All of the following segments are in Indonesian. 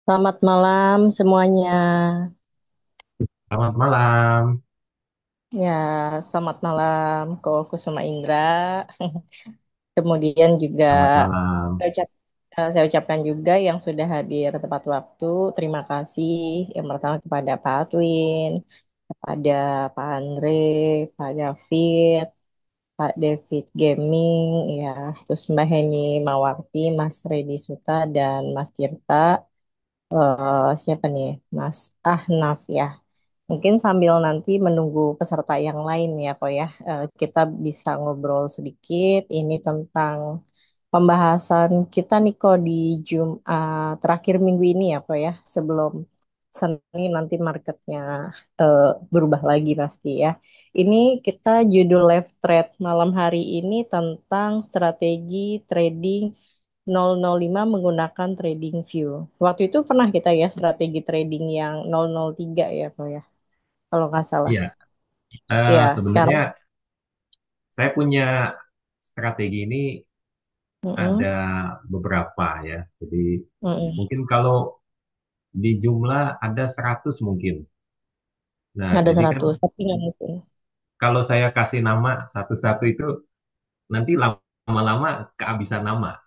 Selamat malam semuanya. Selamat malam. Ya, selamat malam Ko Kusuma Indra. Kemudian juga Selamat malam. saya ucapkan juga yang sudah hadir tepat waktu. Terima kasih yang pertama kepada Pak Atwin, kepada Pak Andre, Pak David, Pak David Gaming, ya, terus Mbak Heni Mawarti, Mas Redi Suta, dan Mas Tirta. Siapa nih? Mas Ahnaf ya. Mungkin sambil nanti menunggu peserta yang lain ya kok ya, kita bisa ngobrol sedikit ini tentang pembahasan kita nih kok di Jumat terakhir minggu ini ya kok ya, sebelum Senin nanti marketnya eh, berubah lagi pasti ya. Ini kita judul live trade malam hari ini tentang strategi trading 005 menggunakan trading view. Waktu itu pernah kita ya strategi trading yang 003 ya kok ya kalau nggak salah. Iya, Ya, sebenarnya sekarang. saya punya strategi ini ada Mm-mm, beberapa ya. Jadi mm-mm. mungkin kalau di jumlah ada 100 mungkin. Nah, Ada jadi kan 100, tapi nggak mungkin. kalau saya kasih nama satu-satu itu nanti lama-lama kehabisan nama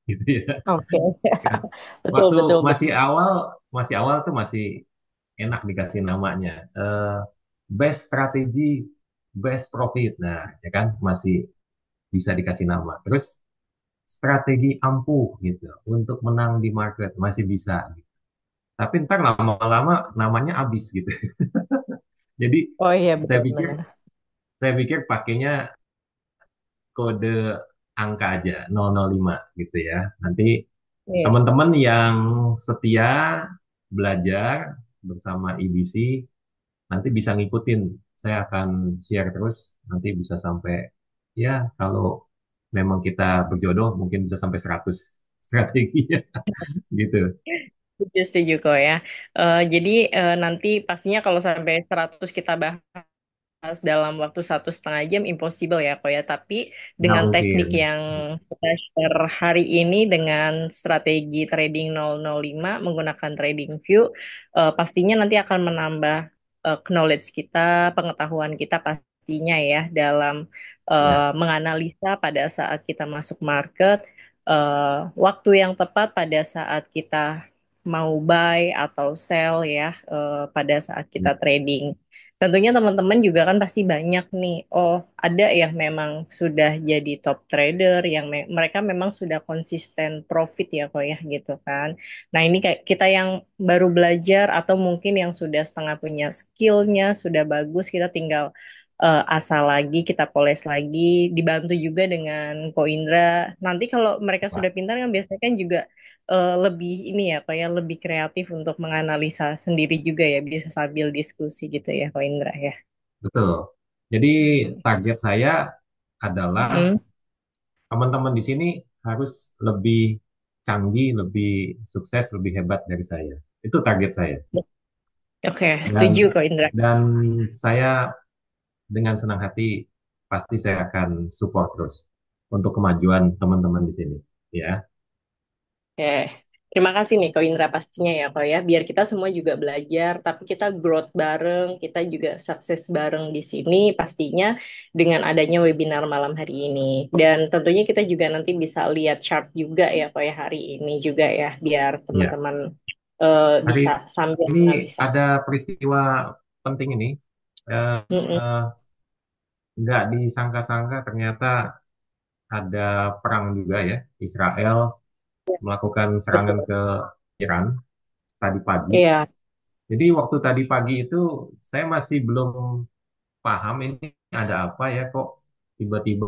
gitu ya. Oke, Kan betul, waktu betul, masih betul. awal, masih awal tuh masih enak dikasih namanya. Best strategi, best profit. Nah, ya kan masih bisa dikasih nama. Terus strategi ampuh gitu untuk menang di market masih bisa. Gitu. Tapi ntar lama-lama namanya habis gitu. Jadi Oh iya, saya pikir benar-benar. saya pikir pakainya kode angka aja 005 gitu ya. Nanti Iya. teman-teman yang setia belajar bersama IBC nanti bisa ngikutin. Saya akan share terus nanti bisa sampai ya kalau memang kita berjodoh mungkin bisa sampai 100 strateginya gitu. Setuju, setuju kok ya. Jadi nanti pastinya kalau sampai 100 kita bahas dalam waktu 1,5 jam impossible ya kok ya. Tapi Nggak dengan mungkin. teknik yang kita share hari ini dengan strategi trading 005 menggunakan trading view, pastinya nanti akan menambah knowledge kita, pengetahuan kita pastinya ya dalam Ya, menganalisa pada saat kita masuk market, waktu yang tepat pada saat kita mau buy atau sell ya, pada saat kita trading. Tentunya teman-teman juga kan pasti banyak nih. Oh, ada yang memang sudah jadi top trader, yang mereka memang sudah konsisten profit ya kok ya gitu kan. Nah ini kayak kita yang baru belajar atau mungkin yang sudah setengah punya skillnya, sudah bagus, kita tinggal asal lagi, kita poles lagi, dibantu juga dengan Ko Indra. Nanti kalau mereka sudah Pak. pintar kan biasanya kan juga lebih ini ya, kayak lebih kreatif untuk menganalisa sendiri juga ya, bisa sambil diskusi gitu ya, Ko Indra ya. Betul. Jadi Mm. target saya adalah Mm-mm. teman-teman di sini harus lebih canggih, lebih sukses, lebih hebat dari saya. Itu target saya. Oke, Dan setuju Ko Indra. dan saya dengan senang hati pasti saya akan support terus untuk kemajuan teman-teman di sini. Ya, Oke, terima kasih nih Ko Indra pastinya ya Ko ya. Biar kita semua juga belajar, tapi kita growth bareng, kita juga sukses bareng di sini pastinya dengan adanya webinar malam hari ini. Dan tentunya kita juga nanti bisa lihat chart juga ya Ko ya hari ini juga ya, biar ya. teman-teman Hari bisa sambil ini analisa. ada peristiwa penting ini. Eh, Mm-mm. eh, nggak disangka-sangka ternyata ada perang juga ya. Israel melakukan serangan Betul. ke Iran tadi pagi. Iya, Jadi waktu tadi pagi itu saya masih belum paham ini ada apa ya kok tiba-tiba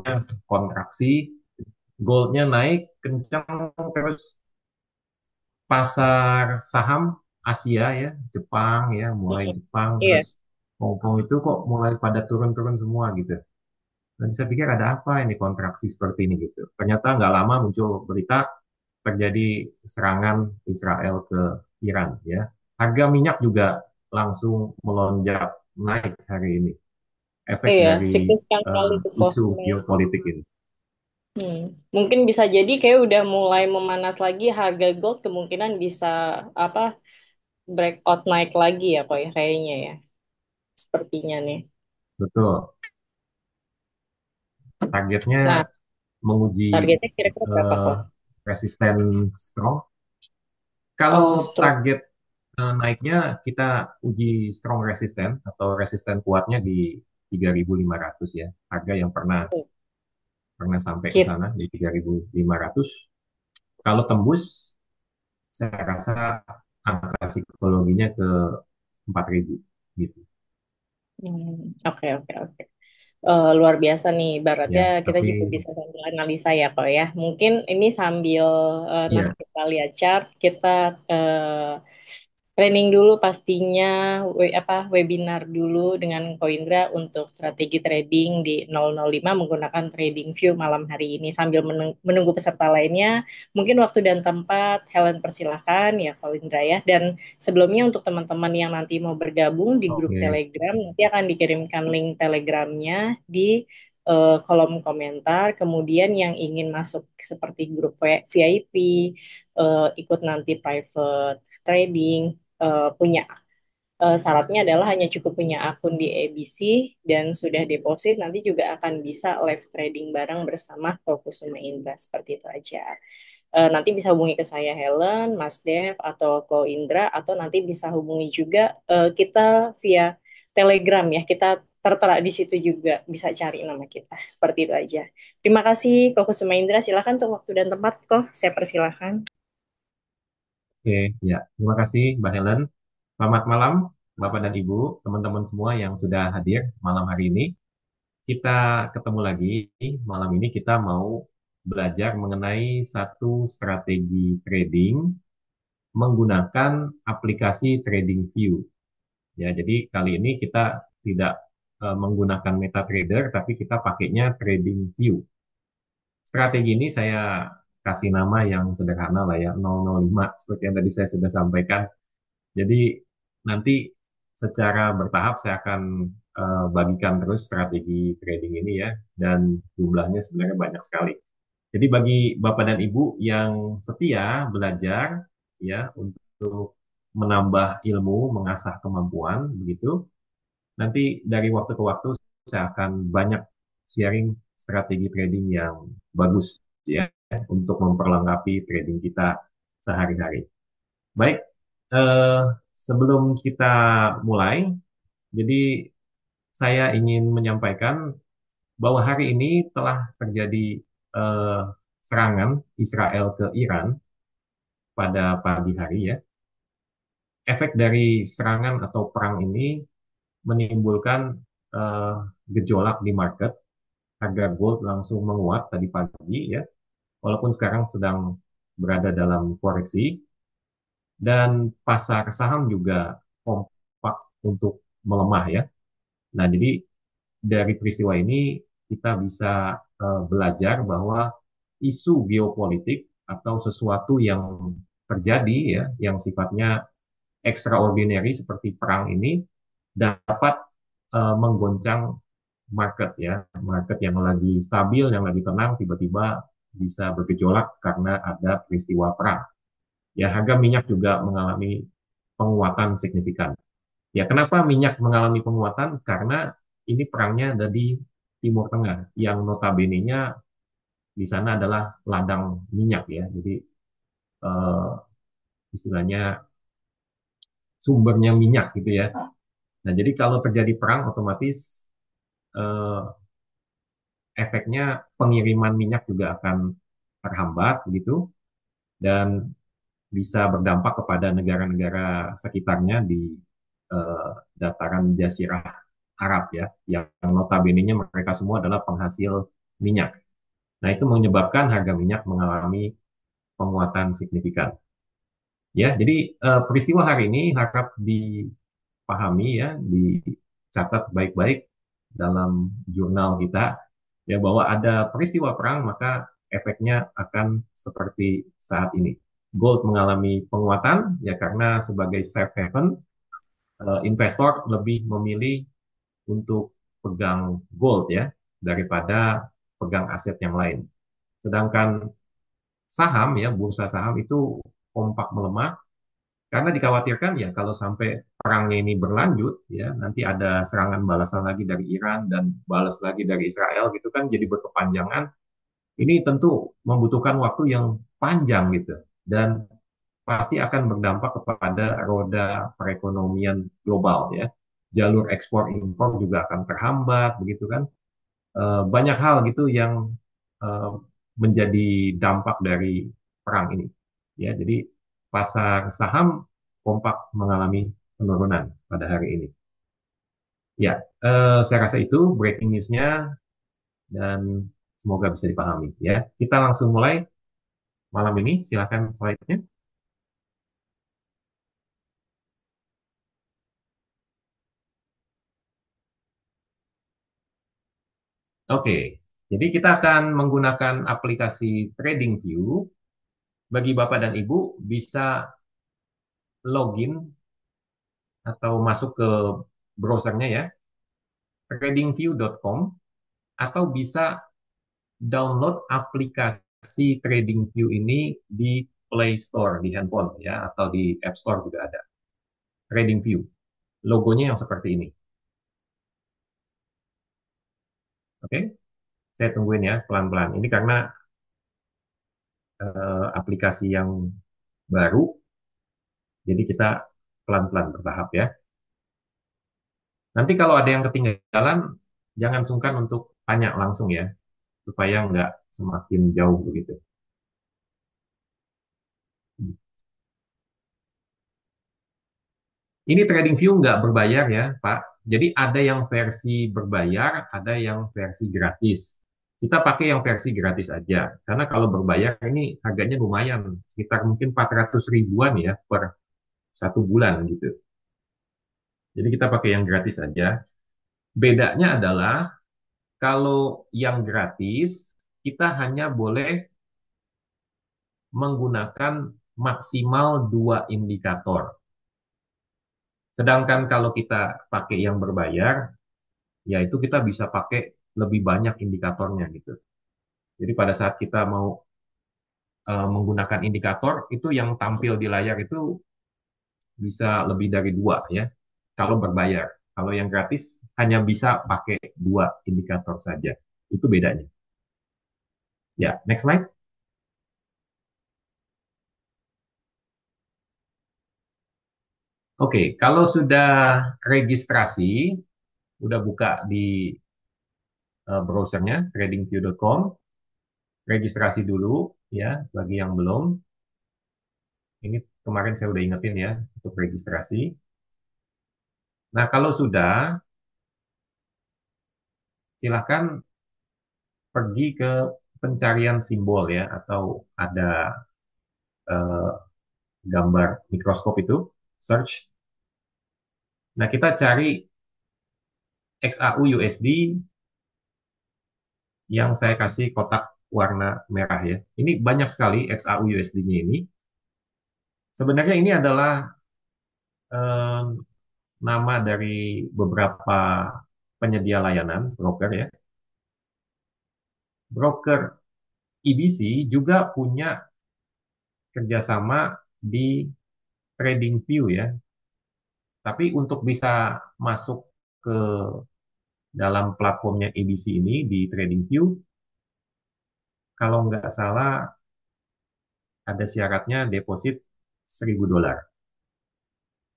kontraksi, goldnya naik kencang terus pasar saham Asia ya, Jepang ya, mulai mm-mm. Jepang Iya. terus Hong Kong itu kok mulai pada turun-turun semua gitu. Dan saya pikir ada apa ini kontraksi seperti ini gitu. Ternyata nggak lama muncul berita terjadi serangan Israel ke Iran ya. Harga minyak juga langsung melonjak naik hari ini. Efek Iya, dari signifikan kali tuh kok. isu geopolitik ini. Hmm. Mungkin bisa jadi kayak udah mulai memanas lagi harga gold kemungkinan bisa apa breakout naik lagi ya kok ya kayaknya ya. Sepertinya nih. Betul. Targetnya Nah, menguji targetnya kira-kira berapa eh, kok? resisten strong. Kalau Oh, stroke. target naiknya kita uji strong resisten atau resisten kuatnya di 3.500 ya. Harga yang pernah pernah sampai ke Kit. sana di 3.500. Kalau tembus, saya rasa angka psikologinya ke 4.000 gitu. Oke, oke, oke. Luar biasa nih. Baratnya Ya, kita tapi juga bisa sambil analisa ya kok ya. Mungkin ini sambil nah ya, kita lihat chart, kita training dulu pastinya webinar dulu dengan Koindra untuk strategi trading di 005 menggunakan trading view malam hari ini sambil menunggu peserta lainnya. Mungkin waktu dan tempat Helen persilahkan ya Koindra ya. Dan sebelumnya untuk teman-teman yang nanti mau bergabung di grup oke, Telegram nanti akan dikirimkan link Telegramnya di kolom komentar. Kemudian yang ingin masuk seperti grup VIP, ikut nanti private trading, punya syaratnya adalah hanya cukup punya akun di ABC dan sudah deposit nanti juga akan bisa live trading bareng bersama Kokusuma Indra seperti itu aja. Nanti bisa hubungi ke saya Helen, Mas Dev atau Ko Indra atau nanti bisa hubungi juga kita via Telegram ya. Kita tertera di situ juga bisa cari nama kita. Seperti itu aja. Terima kasih Kokusuma Indra. Silakan untuk waktu dan tempat kok. Saya persilahkan. oke, ya. Terima kasih, Mbak Helen. Selamat malam, Bapak dan Ibu, teman-teman semua yang sudah hadir malam hari ini. Kita ketemu lagi. Malam ini kita mau belajar mengenai satu strategi trading menggunakan aplikasi TradingView. Ya, jadi kali ini kita tidak menggunakan MetaTrader, tapi kita pakainya TradingView. Strategi ini saya kasih nama yang sederhana lah ya, 005, seperti yang tadi saya sudah sampaikan. Jadi nanti secara bertahap saya akan bagikan terus strategi trading ini ya, dan jumlahnya sebenarnya banyak sekali. Jadi bagi Bapak dan Ibu yang setia belajar ya untuk menambah ilmu, mengasah kemampuan begitu, nanti dari waktu ke waktu saya akan banyak sharing strategi trading yang bagus ya untuk memperlengkapi trading kita sehari-hari. Baik, eh, sebelum kita mulai, jadi saya ingin menyampaikan bahwa hari ini telah terjadi eh, serangan Israel ke Iran pada pagi hari ya. Efek dari serangan atau perang ini menimbulkan eh, gejolak di market, harga gold langsung menguat tadi pagi ya, walaupun sekarang sedang berada dalam koreksi dan pasar saham juga kompak untuk melemah ya. Nah, jadi dari peristiwa ini kita bisa belajar bahwa isu geopolitik atau sesuatu yang terjadi ya, yang sifatnya extraordinary seperti perang ini dapat menggoncang market ya, market yang lagi stabil, yang lagi tenang, tiba-tiba bisa bergejolak karena ada peristiwa perang. Ya, harga minyak juga mengalami penguatan signifikan. Ya, kenapa minyak mengalami penguatan? Karena ini perangnya ada di Timur Tengah, yang notabene-nya di sana adalah ladang minyak ya. Jadi eh, istilahnya sumbernya minyak gitu ya. Nah, jadi kalau terjadi perang otomatis eh, efeknya pengiriman minyak juga akan terhambat gitu dan bisa berdampak kepada negara-negara sekitarnya di dataran Jazirah Arab ya, yang notabene-nya mereka semua adalah penghasil minyak. Nah, itu menyebabkan harga minyak mengalami penguatan signifikan. Ya, jadi peristiwa hari ini harap dipahami ya, dicatat baik-baik dalam jurnal kita ya bahwa ada peristiwa perang maka efeknya akan seperti saat ini. Gold mengalami penguatan ya karena sebagai safe haven investor lebih memilih untuk pegang gold ya daripada pegang aset yang lain. Sedangkan saham ya, bursa saham itu kompak melemah karena dikhawatirkan ya kalau sampai perangnya ini berlanjut ya nanti ada serangan balasan lagi dari Iran dan balas lagi dari Israel gitu kan jadi berkepanjangan. Ini tentu membutuhkan waktu yang panjang gitu dan pasti akan berdampak kepada roda perekonomian global ya. Jalur ekspor impor juga akan terhambat begitu kan. Banyak hal gitu yang eh, menjadi dampak dari perang ini. Ya, jadi pasar saham kompak mengalami penurunan pada hari ini. Ya, saya rasa itu breaking news-nya dan semoga bisa dipahami. Ya, kita langsung mulai malam ini. Silakan slide-nya. Oke, jadi kita akan menggunakan aplikasi TradingView. Bagi Bapak dan Ibu bisa login atau masuk ke browsernya ya, tradingview.com atau bisa download aplikasi TradingView ini di Play Store di handphone ya atau di App Store juga ada. TradingView, logonya yang seperti ini. Oke, saya tungguin ya pelan-pelan. Ini karena aplikasi yang baru, jadi kita pelan-pelan bertahap ya. Nanti kalau ada yang ketinggalan, jangan sungkan untuk tanya langsung ya, supaya nggak semakin jauh begitu. Ini TradingView nggak berbayar ya, Pak. Jadi ada yang versi berbayar, ada yang versi gratis. Kita pakai yang versi gratis aja. Karena kalau berbayar ini harganya lumayan, sekitar mungkin 400 ribuan ya per satu bulan gitu. Jadi kita pakai yang gratis aja. Bedanya adalah kalau yang gratis, kita hanya boleh menggunakan maksimal dua indikator. Sedangkan kalau kita pakai yang berbayar, yaitu kita bisa pakai lebih banyak indikatornya gitu. Jadi pada saat kita mau menggunakan indikator, itu yang tampil di layar itu bisa lebih dari dua ya, kalau berbayar. Kalau yang gratis hanya bisa pakai dua indikator saja. Itu bedanya. Ya, next slide. Oke, kalau sudah registrasi, udah buka di browsernya tradingview.com, registrasi dulu ya bagi yang belum. Ini kemarin saya udah ingetin ya untuk registrasi. Nah, kalau sudah, silahkan pergi ke pencarian simbol ya, atau ada eh, gambar mikroskop itu, search. Nah, kita cari XAU USD yang saya kasih kotak warna merah ya. Ini banyak sekali XAU USD-nya ini. Sebenarnya ini adalah eh, nama dari beberapa penyedia layanan broker ya. Broker EBC juga punya kerjasama di TradingView ya. Tapi untuk bisa masuk ke dalam platformnya EBC ini di TradingView, kalau nggak salah ada syaratnya deposit $1.000.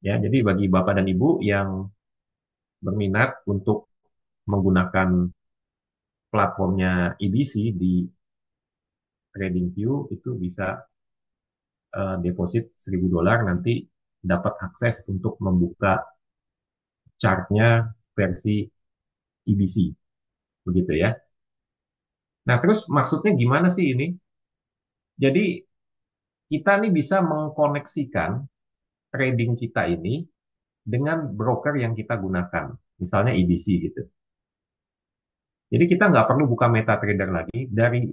Ya, jadi bagi Bapak dan Ibu yang berminat untuk menggunakan platformnya EBC di TradingView itu bisa deposit $1.000 nanti dapat akses untuk membuka chartnya versi EBC begitu ya. Nah, terus maksudnya gimana sih ini? Jadi kita nih bisa mengkoneksikan trading kita ini dengan broker yang kita gunakan, misalnya EBC gitu. Jadi kita nggak perlu buka MetaTrader lagi, dari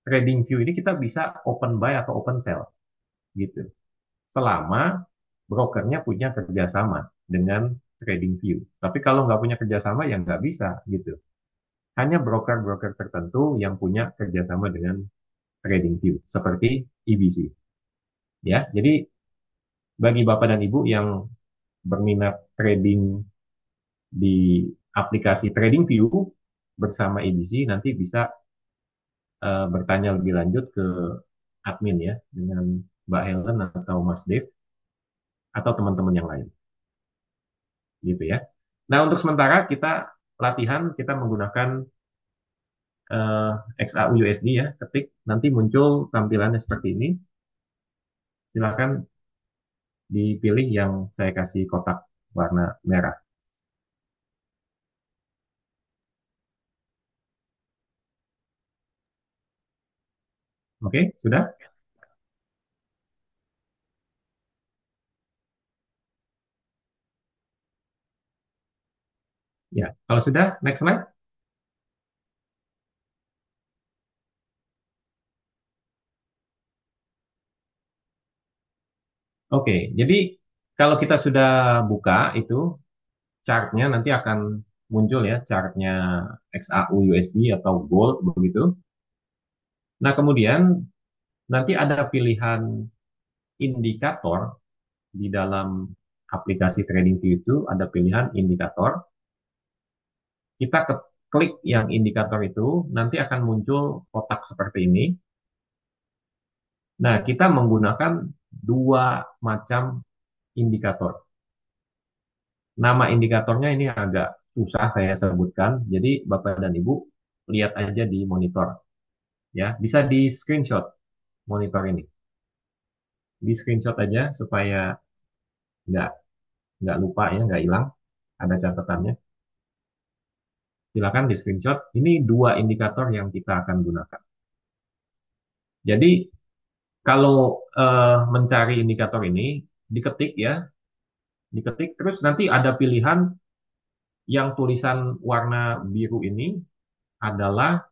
TradingView ini kita bisa open buy atau open sell gitu. Selama brokernya punya kerjasama dengan TradingView. Tapi kalau nggak punya kerjasama ya nggak bisa gitu. Hanya broker-broker tertentu yang punya kerjasama dengan TradingView seperti EBC ya. Jadi bagi Bapak dan Ibu yang berminat trading di aplikasi TradingView bersama EBC nanti bisa bertanya lebih lanjut ke admin ya dengan Mbak Helen atau Mas Dev atau teman-teman yang lain gitu ya. Nah, untuk sementara kita latihan kita menggunakan eh, XAU USD ya, ketik nanti muncul tampilannya seperti ini. Silakan dipilih yang saya kasih kotak warna merah. Oke, sudah? Ya, kalau sudah, next slide. Oke, jadi kalau kita sudah buka itu chartnya nanti akan muncul ya chartnya XAU USD atau gold begitu. Nah, kemudian nanti ada pilihan indikator di dalam aplikasi TradingView itu ada pilihan indikator. Kita klik yang indikator itu, nanti akan muncul kotak seperti ini. Nah, kita menggunakan dua macam indikator. Nama indikatornya ini agak susah saya sebutkan, jadi Bapak dan Ibu lihat aja di monitor. Ya, bisa di screenshot monitor ini. Di screenshot aja supaya nggak nggak lupa ya, nggak hilang. Ada catatannya. Silakan di screenshot. Ini dua indikator yang kita akan gunakan. Jadi kalau mencari indikator ini diketik ya, diketik terus nanti ada pilihan yang tulisan warna biru ini adalah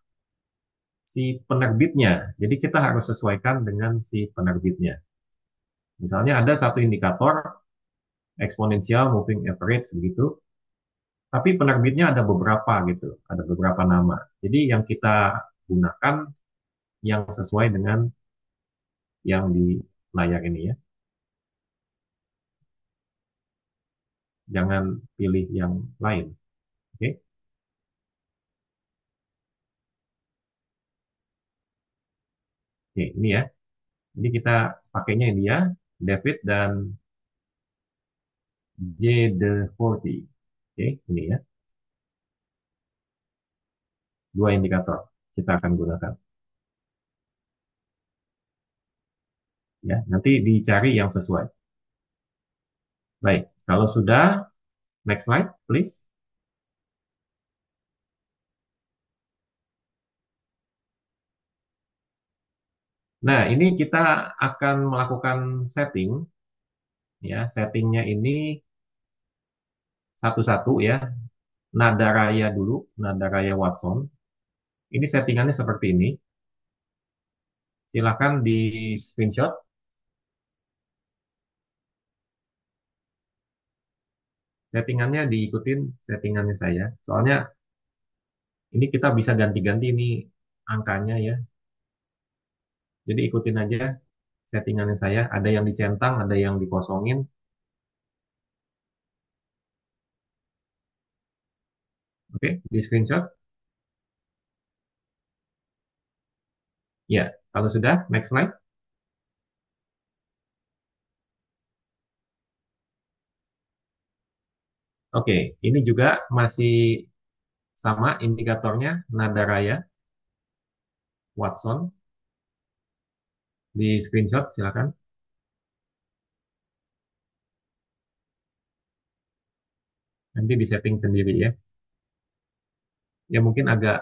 si penerbitnya. Jadi kita harus sesuaikan dengan si penerbitnya. Misalnya ada satu indikator eksponensial moving average begitu, tapi penerbitnya ada beberapa gitu, ada beberapa nama. Jadi yang kita gunakan yang sesuai dengan yang di layar ini ya. Jangan pilih yang lain. Oke, oke ini ya. Jadi kita pakainya ini ya, David dan J40. Oke, ini ya, dua indikator kita akan gunakan. Ya, nanti dicari yang sesuai. Baik, kalau sudah, next slide, please. Nah, ini kita akan melakukan setting. Ya, settingnya ini satu-satu ya. Nada raya dulu, nada raya Watson. Ini settingannya seperti ini. Silakan di screenshot. Settingannya diikutin settingannya saya. Soalnya ini kita bisa ganti-ganti ini angkanya ya. Jadi ikutin aja settingannya saya. Ada yang dicentang, ada yang dikosongin. Oke, di screenshot. Ya, kalau sudah, next slide. Oke, ini juga masih sama indikatornya nada raya Watson. Di screenshot silakan. Nanti di setting sendiri ya. Ya mungkin agak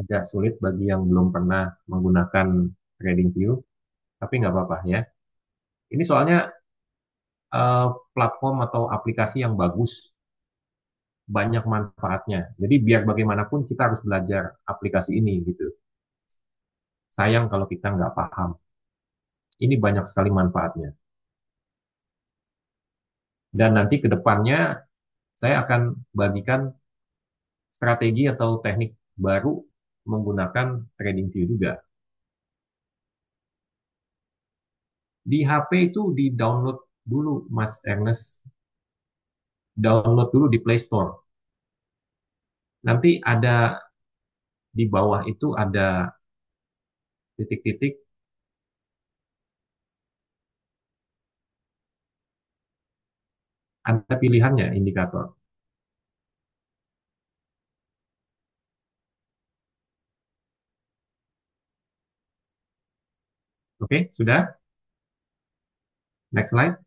agak sulit bagi yang belum pernah menggunakan TradingView, tapi nggak apa-apa ya. Ini soalnya eh, platform atau aplikasi yang bagus, banyak manfaatnya. Jadi biar bagaimanapun kita harus belajar aplikasi ini gitu. Sayang kalau kita nggak paham. Ini banyak sekali manfaatnya. Dan nanti ke depannya saya akan bagikan strategi atau teknik baru menggunakan TradingView juga. Di HP itu di-download dulu, Mas Ernest. Download dulu di Play Store. Nanti ada di bawah itu ada titik-titik, ada pilihannya indikator. Oke, sudah? Next slide.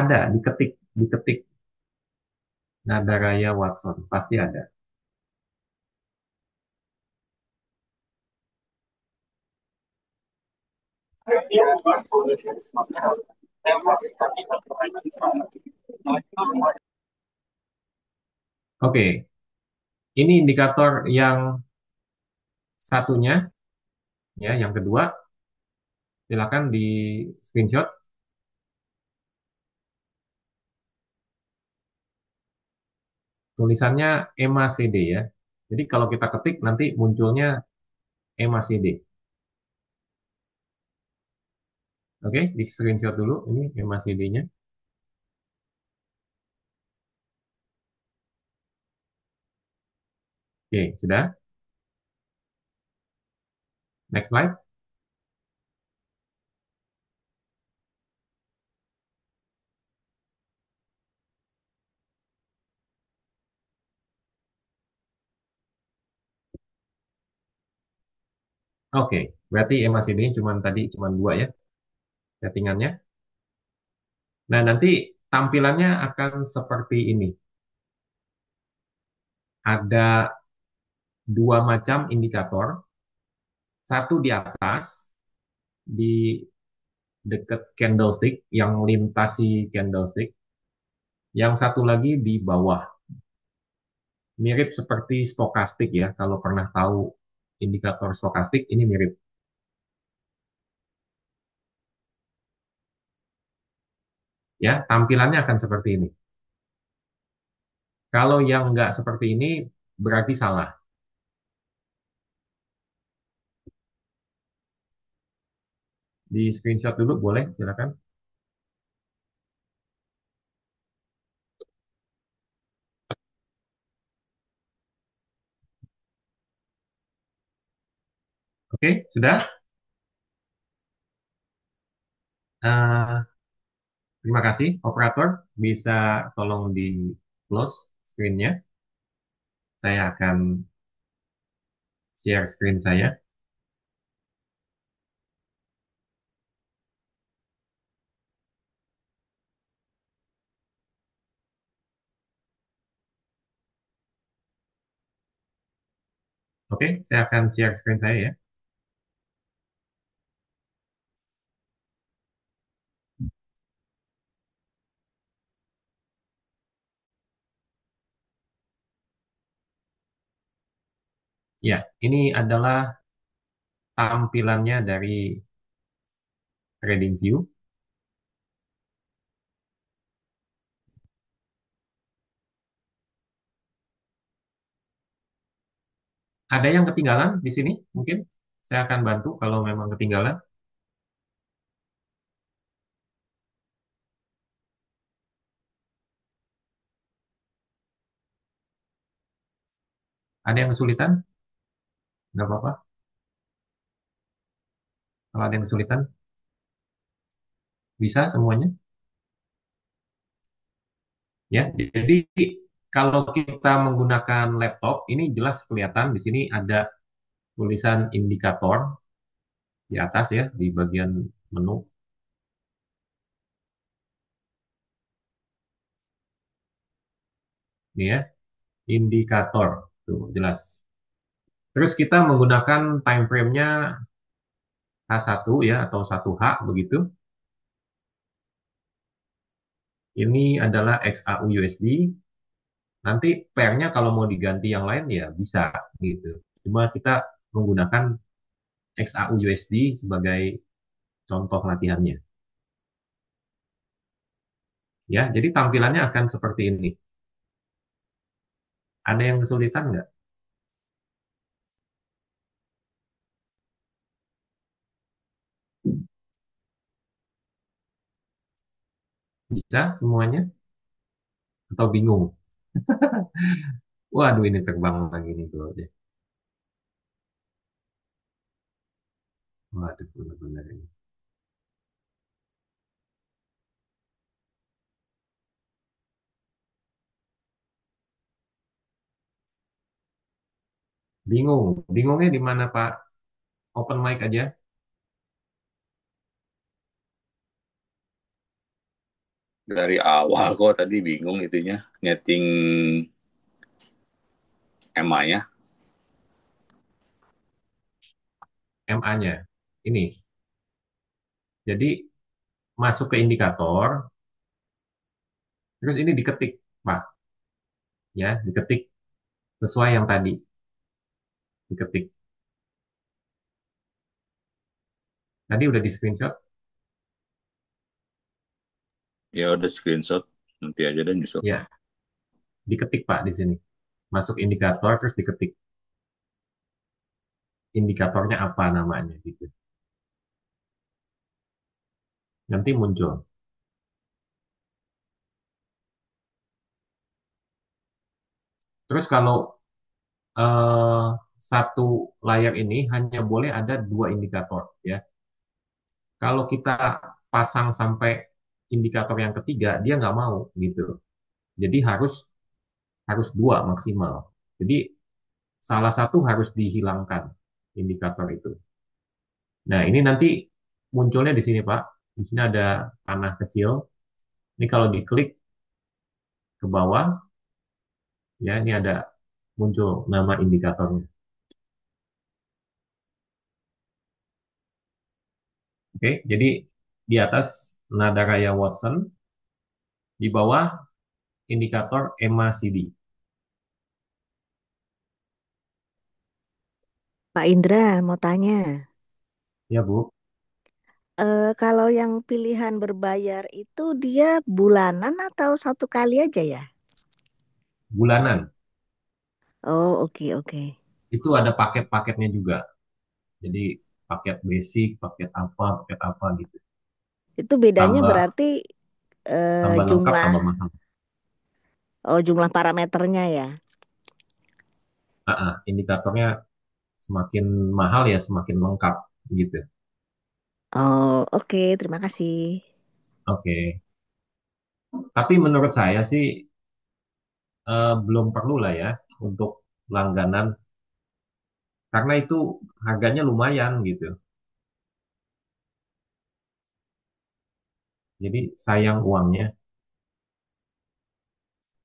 Ada, diketik nada raya Watson, pasti ada. Oke, ini indikator yang satunya, ya, yang kedua, silakan di screenshot. Tulisannya EMA-CD ya. Jadi kalau kita ketik nanti munculnya EMA-CD. Oke, di screenshot dulu. Ini EMA-CD-nya. Oke, sudah. Next slide. Oke, berarti EMA-CD-nya cuma dua ya settingannya. Nah, nanti tampilannya akan seperti ini. Ada dua macam indikator. Satu di atas, di dekat candlestick, yang lintasi candlestick. Yang satu lagi di bawah. Mirip seperti stokastik ya. Kalau pernah tahu indikator stokastik, ini mirip. Ya, tampilannya akan seperti ini. Kalau yang nggak seperti ini, berarti salah. Di screenshot dulu boleh, silakan. Oke, sudah. Eh, terima kasih, operator. Bisa tolong di close screen-nya. Saya akan share screen saya. Oke, saya akan share screen saya ya. Ya, ini adalah tampilannya dari TradingView. Ada yang ketinggalan di sini? Mungkin saya akan bantu kalau memang ketinggalan. Ada yang kesulitan? Nggak apa-apa. Kalau ada yang kesulitan, bisa semuanya. Ya, jadi kalau kita menggunakan laptop, ini jelas kelihatan di sini ada tulisan indikator di atas ya, di bagian menu. Ini ya, indikator. Tuh, jelas. Terus kita menggunakan time frame-nya H1 ya, atau 1H begitu. Ini adalah XAU USD. Nanti pairnya kalau mau diganti yang lain ya bisa gitu. Cuma kita menggunakan XAU USD sebagai contoh latihannya. Ya, jadi tampilannya akan seperti ini. Ada yang kesulitan nggak? Bisa semuanya? Atau bingung? Waduh, ini terbang lagi nih tuh. Waduh, benar-benar ini. Bingung. Bingungnya di mana, Pak? Open mic aja. Dari awal kok tadi bingung itunya, nyeting EMA-nya. MA-nya. Ini. Jadi masuk ke indikator, terus ini diketik, Pak. Ya, diketik sesuai yang tadi. Diketik. Tadi udah di screenshot. Ya udah screenshot, nanti aja dan nyusul. Ya, diketik, Pak, di sini. Masuk indikator, terus diketik. Indikatornya apa namanya, gitu. Nanti muncul. Terus kalau eh, satu layar ini hanya boleh ada dua indikator, ya. Kalau kita pasang sampai indikator yang ketiga, dia nggak mau gitu. Jadi harus harus dua maksimal. Jadi salah satu harus dihilangkan indikator itu. Nah, ini nanti munculnya di sini, Pak. Di sini ada panah kecil. Ini kalau diklik ke bawah, ya ini ada muncul nama indikatornya. Oke, jadi di atas nada raya Watson, di bawah indikator Emma CD. Pak Indra mau tanya, Ya, Bu. kalau yang pilihan berbayar itu dia bulanan atau satu kali aja ya? Bulanan. Oh, oke oke. Itu ada paket-paketnya juga. Jadi paket basic, paket apa gitu. Itu bedanya Tambah berarti tambah lengkap, jumlah, tambah mahal. oh jumlah parameternya ya. Indikatornya semakin mahal ya semakin lengkap gitu. Oh, oke, terima kasih. Oke. Tapi menurut saya sih belum perlu lah ya untuk langganan karena itu harganya lumayan gitu. Jadi sayang uangnya.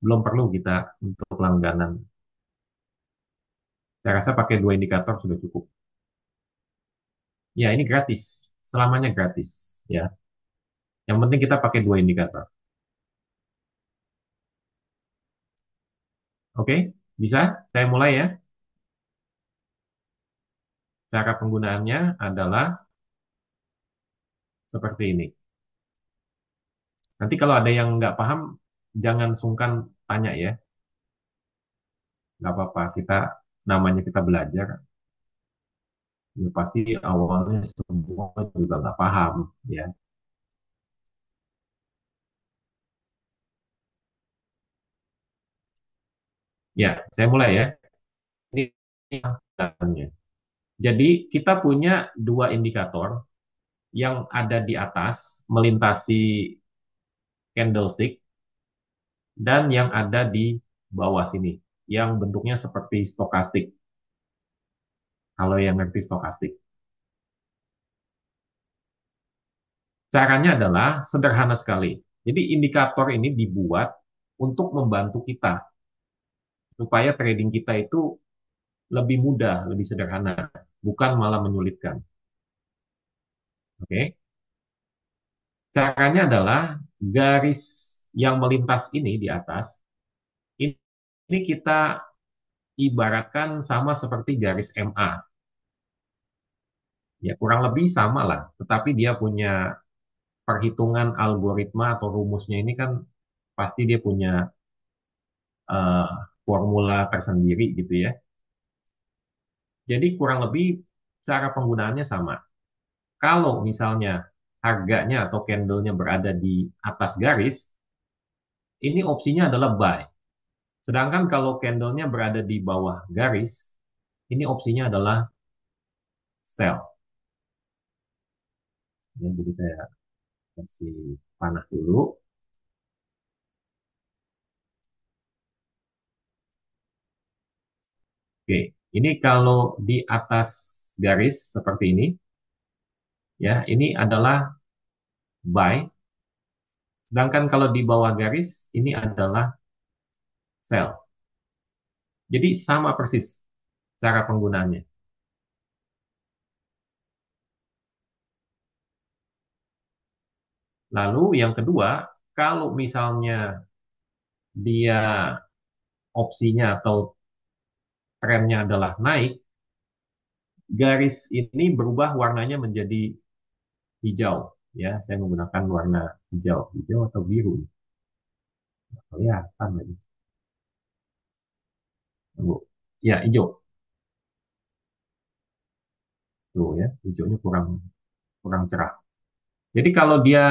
Belum perlu kita untuk langganan. Saya rasa pakai dua indikator sudah cukup. Ya, ini gratis. Selamanya gratis ya. Yang penting kita pakai dua indikator. Oke, bisa? Saya mulai ya. Cara penggunaannya adalah seperti ini. Nanti kalau ada yang nggak paham, jangan sungkan tanya ya. Nggak apa-apa, namanya kita belajar. Ya pasti awalnya semua juga nggak paham ya. Ya, saya mulai ya. Ini penjelasannya. Jadi kita punya dua indikator yang ada di atas melintasi candlestick dan yang ada di bawah sini yang bentuknya seperti stokastik. Kalau yang ngerti stokastik. Caranya adalah sederhana sekali. Jadi indikator ini dibuat untuk membantu kita supaya trading kita itu lebih mudah, lebih sederhana, bukan malah menyulitkan. Oke. Caranya adalah garis yang melintas ini di atas, ini kita ibaratkan sama seperti garis MA. Ya, kurang lebih sama lah, tetapi dia punya perhitungan algoritma atau rumusnya ini kan pasti dia punya formula tersendiri gitu ya. Jadi kurang lebih cara penggunaannya sama. Kalau misalnya harganya atau candlenya berada di atas garis, ini opsinya adalah buy. Sedangkan kalau candlenya berada di bawah garis, ini opsinya adalah sell. Ya, jadi saya kasih panah dulu. Oke, ini kalau di atas garis seperti ini, ya, ini adalah buy. Sedangkan kalau di bawah garis, ini adalah sell. Jadi sama persis cara penggunaannya. Lalu yang kedua, kalau misalnya dia opsinya atau trennya adalah naik, garis ini berubah warnanya menjadi hijau. Ya, saya menggunakan warna hijau, hijau atau biru. Kelihatan lagi. Tunggu. Ya, hijau. Tuh ya, hijaunya kurang kurang cerah. Jadi kalau dia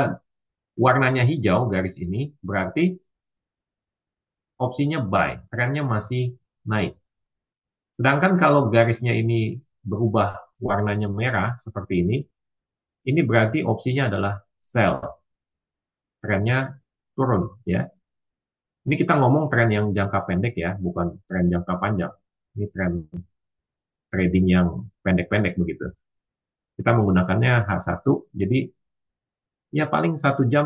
warnanya hijau garis ini, berarti opsinya buy, trennya masih naik. Sedangkan kalau garisnya ini berubah warnanya merah seperti ini berarti opsinya adalah sell, trennya turun ya. Ini kita ngomong tren yang jangka pendek ya, bukan tren jangka panjang. Ini tren trading yang pendek-pendek begitu. Kita menggunakannya H1, jadi ya paling 1 jam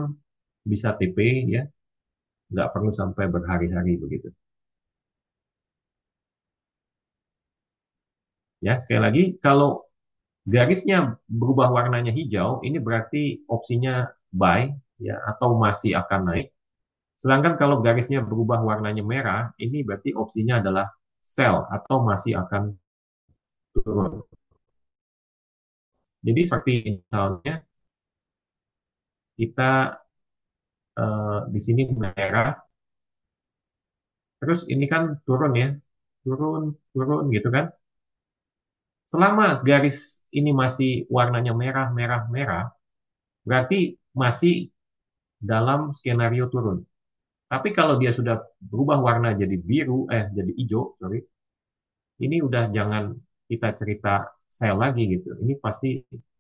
bisa TP ya, nggak perlu sampai berhari-hari begitu. Ya, sekali lagi, kalau garisnya berubah warnanya hijau, ini berarti opsinya buy ya atau masih akan naik. Sedangkan kalau garisnya berubah warnanya merah, ini berarti opsinya adalah sell atau masih akan turun. Jadi seperti misalnya kita di sini merah, terus ini kan turun ya, turun, turun gitu kan. Selama garis ini masih warnanya merah, merah, merah, berarti masih dalam skenario turun. Tapi kalau dia sudah berubah warna jadi biru, jadi hijau, sorry, ini udah jangan kita cerita sell lagi gitu. Ini pasti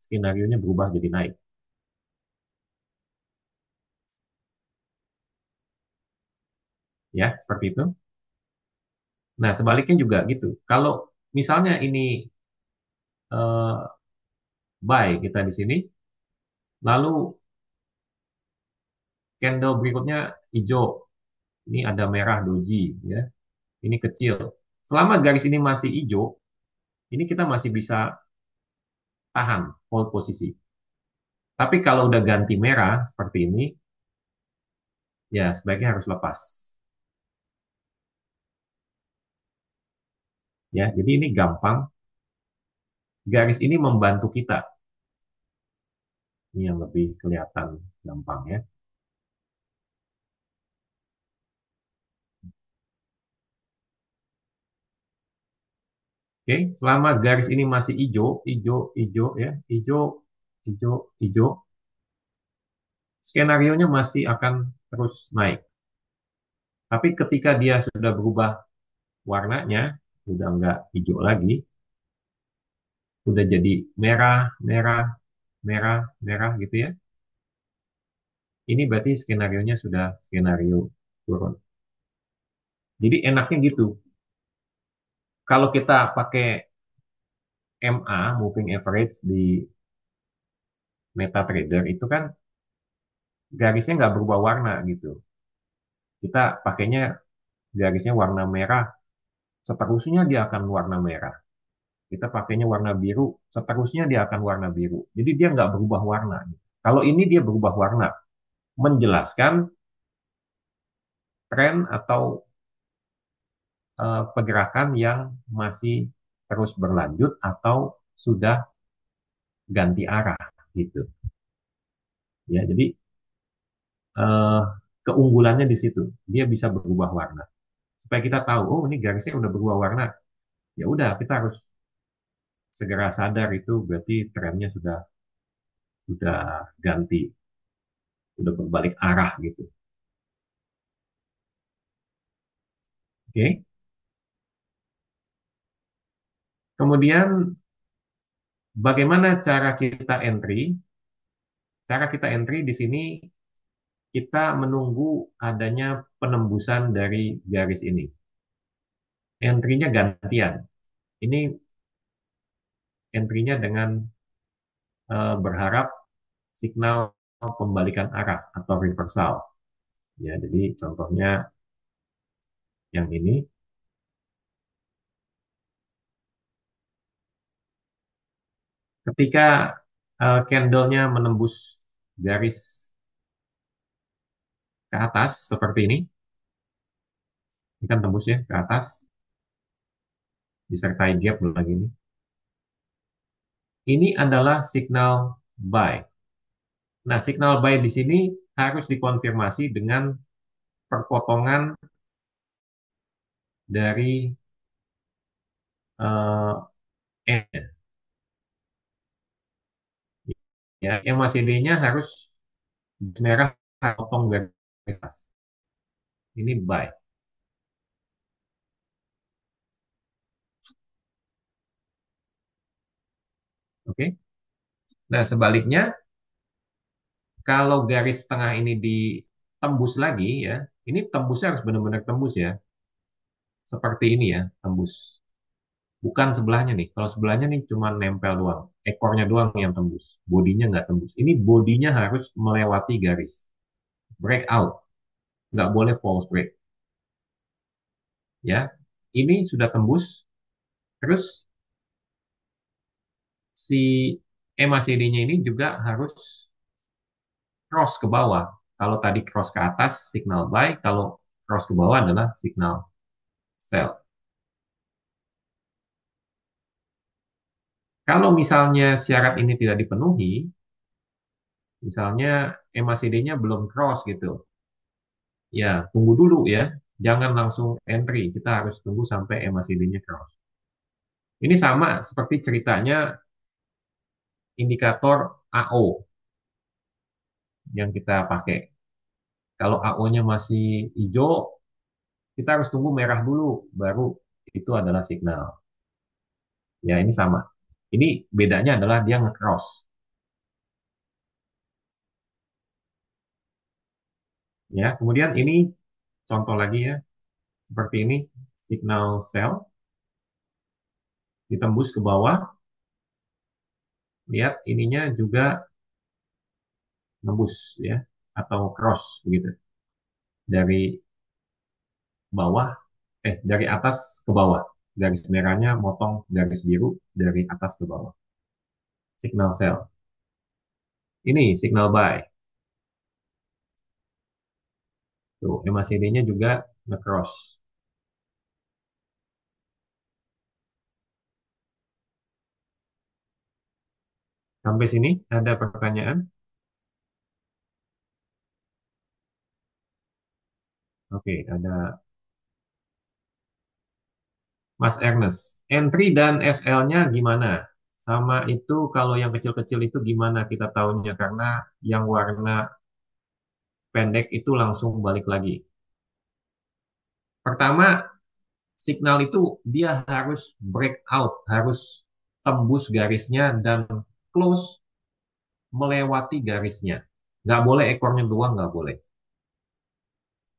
skenario-nya berubah jadi naik. Ya, seperti itu. Nah, sebaliknya juga gitu. Kalau misalnya ini eh, buy kita di sini, lalu candle berikutnya hijau, ini ada merah doji, ya, ini kecil. Selama garis ini masih hijau, ini kita masih bisa tahan hold posisi. Tapi kalau udah ganti merah seperti ini, ya sebaiknya harus lepas. Ya, jadi ini gampang. Garis ini membantu kita. Ini yang lebih kelihatan gampang ya. Oke, selama garis ini masih hijau, hijau, hijau ya, hijau, hijau, hijau, skenarionya masih akan terus naik. Tapi ketika dia sudah berubah warnanya, udah nggak hijau lagi, udah jadi merah, merah, merah, merah gitu ya. Ini berarti skenarionya sudah skenario turun. Jadi enaknya gitu. Kalau kita pakai MA, moving average di MetaTrader itu kan garisnya nggak berubah warna gitu. Kita pakainya garisnya warna merah, seterusnya dia akan warna merah. Kita pakainya warna biru, seterusnya dia akan warna biru. Jadi dia nggak berubah warna. Kalau ini dia berubah warna, menjelaskan tren atau pergerakan yang masih terus berlanjut atau sudah ganti arah gitu. Ya, jadi eh, keunggulannya di situ, dia bisa berubah warna supaya kita tahu, oh ini garisnya udah berubah warna. Ya udah, kita harus segera sadar itu berarti trennya sudah ganti, sudah berbalik arah gitu. Oke. Kemudian bagaimana cara kita entry? Cara kita entry di sini kita menunggu adanya penembusan dari garis ini. Entry-nya gantian. Ini entry-nya dengan berharap signal pembalikan arah atau reversal. Ya, jadi contohnya yang ini. Ketika candle-nya menembus garis ke atas seperti ini kan tembus ya ke atas, disertai gap lagi ini. Ini adalah signal buy. Nah, signal buy di sini harus dikonfirmasi dengan perpotongan dari N. Ya, yang masih D-nya harus merah potong garis atas. Ini buy. Oke. Nah, sebaliknya kalau garis tengah ini ditembus lagi ya, ini tembusnya harus benar-benar tembus ya. Seperti ini ya, tembus. Bukan sebelahnya nih. Kalau sebelahnya nih cuma nempel doang. Ekornya doang yang tembus. Bodinya nggak tembus. Ini bodinya harus melewati garis. Break out. Nggak boleh false break. Ya, ini sudah tembus. Terus si MACD-nya ini juga harus cross ke bawah. Kalau tadi cross ke atas, signal buy. Kalau cross ke bawah adalah signal sell. Kalau misalnya syarat ini tidak dipenuhi, misalnya MACD-nya belum cross gitu, ya tunggu dulu ya. Jangan langsung entry. Kita harus tunggu sampai MACD-nya cross. Ini sama seperti ceritanya indikator AO yang kita pakai. Kalau AO-nya masih hijau, kita harus tunggu merah dulu, baru itu adalah signal. Ya, ini sama. Ini bedanya adalah dia nge-cross. Ya, kemudian ini contoh lagi ya, seperti ini, signal sell ditembus ke bawah. Lihat ininya juga nembus ya, atau cross begitu. Dari bawah, dari atas ke bawah. Garis merahnya motong garis biru dari atas ke bawah. Signal sell. Ini signal buy. Tuh, MACD-nya juga nge-cross. Sampai sini ada pertanyaan? Oke, ada Mas Ernest. Entry dan SL-nya gimana? Sama itu kalau yang kecil-kecil itu gimana kita tahunya? Karena yang warna pendek itu langsung balik lagi. Pertama, signal itu dia harus break out, harus tembus garisnya dan close melewati garisnya. Nggak boleh ekornya doang, nggak boleh.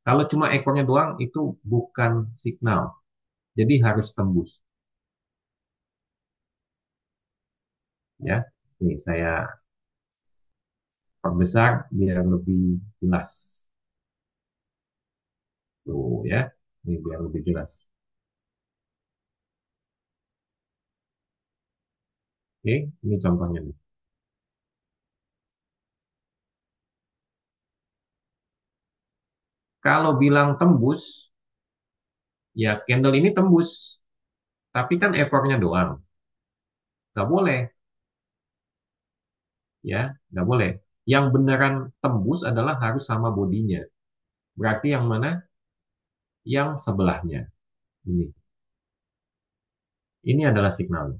Kalau cuma ekornya doang itu bukan signal. Jadi harus tembus. Ya, nih saya perbesar biar lebih jelas. Tuh ya, ini biar lebih jelas. Oke, ini contohnya nih. Kalau bilang tembus, ya candle ini tembus. Tapi kan ekornya doang. Nggak boleh, ya, nggak boleh. Yang beneran tembus adalah harus sama bodinya. Berarti yang mana? yang sebelahnya. Ini, ini adalah signalnya.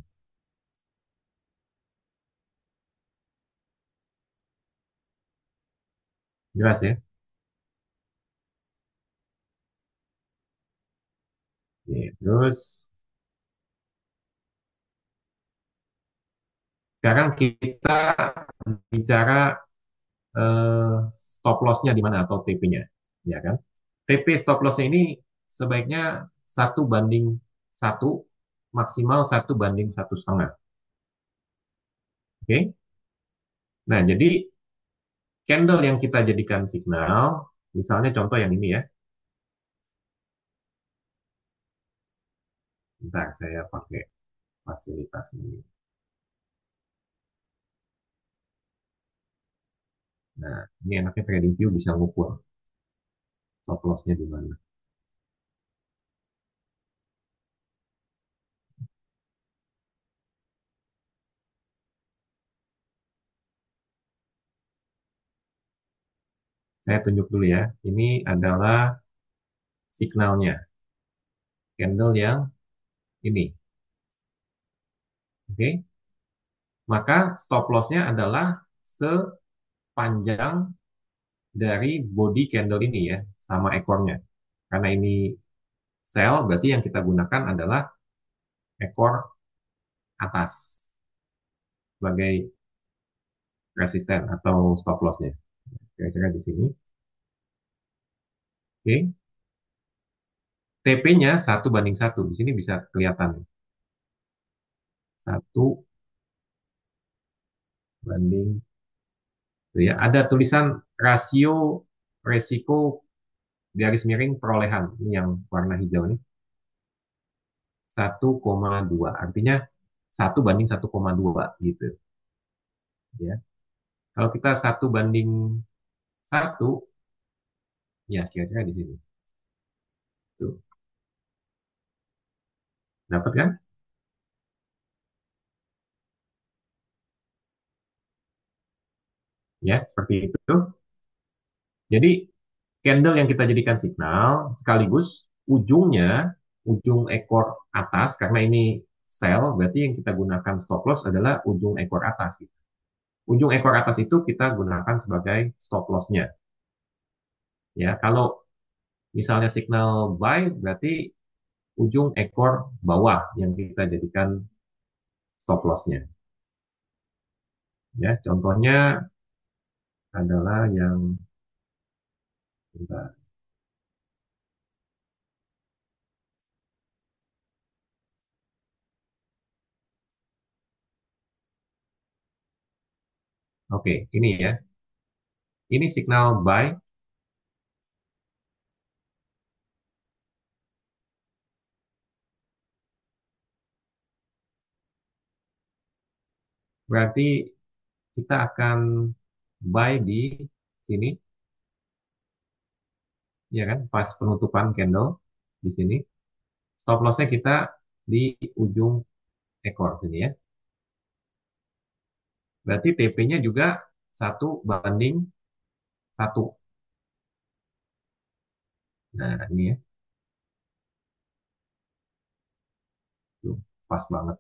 Jelas ya? Oke, terus sekarang kita bicara stop loss-nya di mana atau TP-nya, ya kan? TP stop loss-nya ini sebaiknya 1:1, maksimal 1:1,5. Oke? Nah, jadi candle yang kita jadikan signal, misalnya contoh yang ini ya. Bentar, saya pakai fasilitas ini. Nah, ini enaknya TradingView bisa ngukur stop loss-nya di mana. Saya tunjuk dulu ya. Ini adalah signalnya. Candle yang ini. Oke. Maka stop loss-nya adalah sepanjang dari body candle ini ya, sama ekornya. Karena ini sell, berarti yang kita gunakan adalah ekor atas sebagai resisten atau stop loss-nya. Kira-kira di sini. Oke. TP-nya 1:1. Di sini bisa kelihatan. 1 banding. Ya, ada tulisan rasio resiko garis miring perolehan. Ini yang warna hijau ini. 1,2. Artinya 1:1,2 gitu. Ya. Kalau kita 1:1, ya kira-kira di sini. Tuh. Dapat kan? Ya, seperti itu. Jadi candle yang kita jadikan signal sekaligus ujung ekor atas karena ini sell berarti yang kita gunakan stop loss adalah ujung ekor atas gitu. Ujung ekor atas itu kita gunakan sebagai stop loss-nya. Ya, kalau misalnya signal buy berarti ujung ekor bawah yang kita jadikan stop loss-nya. Ya, contohnya adalah yang bentar. Oke, ini ya. Ini signal buy berarti kita akan buy di sini, ya kan? Pas penutupan candle di sini. Stop lossnya kita di ujung ekor sini ya. Berarti TP-nya juga 1:1. Nah, ini ya. Tuh, pas banget.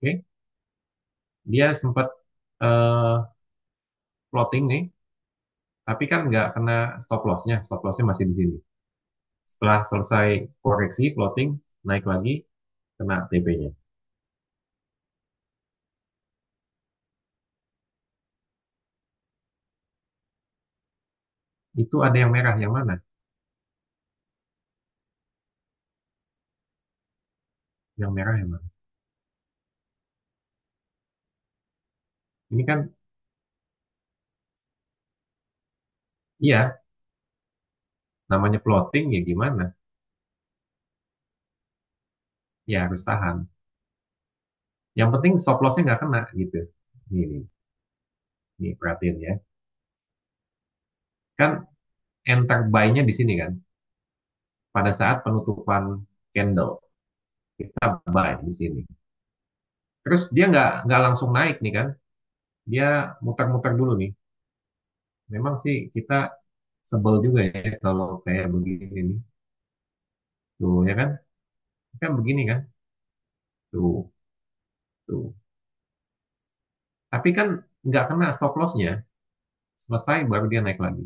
Oke. Dia sempat eh, floating nih, tapi kan nggak kena stop loss-nya. Stop loss-nya masih di sini. Setelah selesai koreksi floating, naik lagi, kena TP-nya. Itu ada yang merah, yang mana? Yang merah yang mana? Ini kan, iya, namanya floating ya gimana? Ya harus tahan. Yang penting stop loss-nya nggak kena gitu. Ini perhatiin ya. Kan enter buy-nya di sini kan. Pada saat penutupan candle, kita buy di sini. Terus dia nggak langsung naik nih kan. dia muter-muter dulu nih. Memang sih kita sebel juga ya kalau kayak begini nih. Tuh ya kan? Kan begini kan? Tuh, tuh. Tapi kan nggak kena stop loss-nya. Selesai baru dia naik lagi.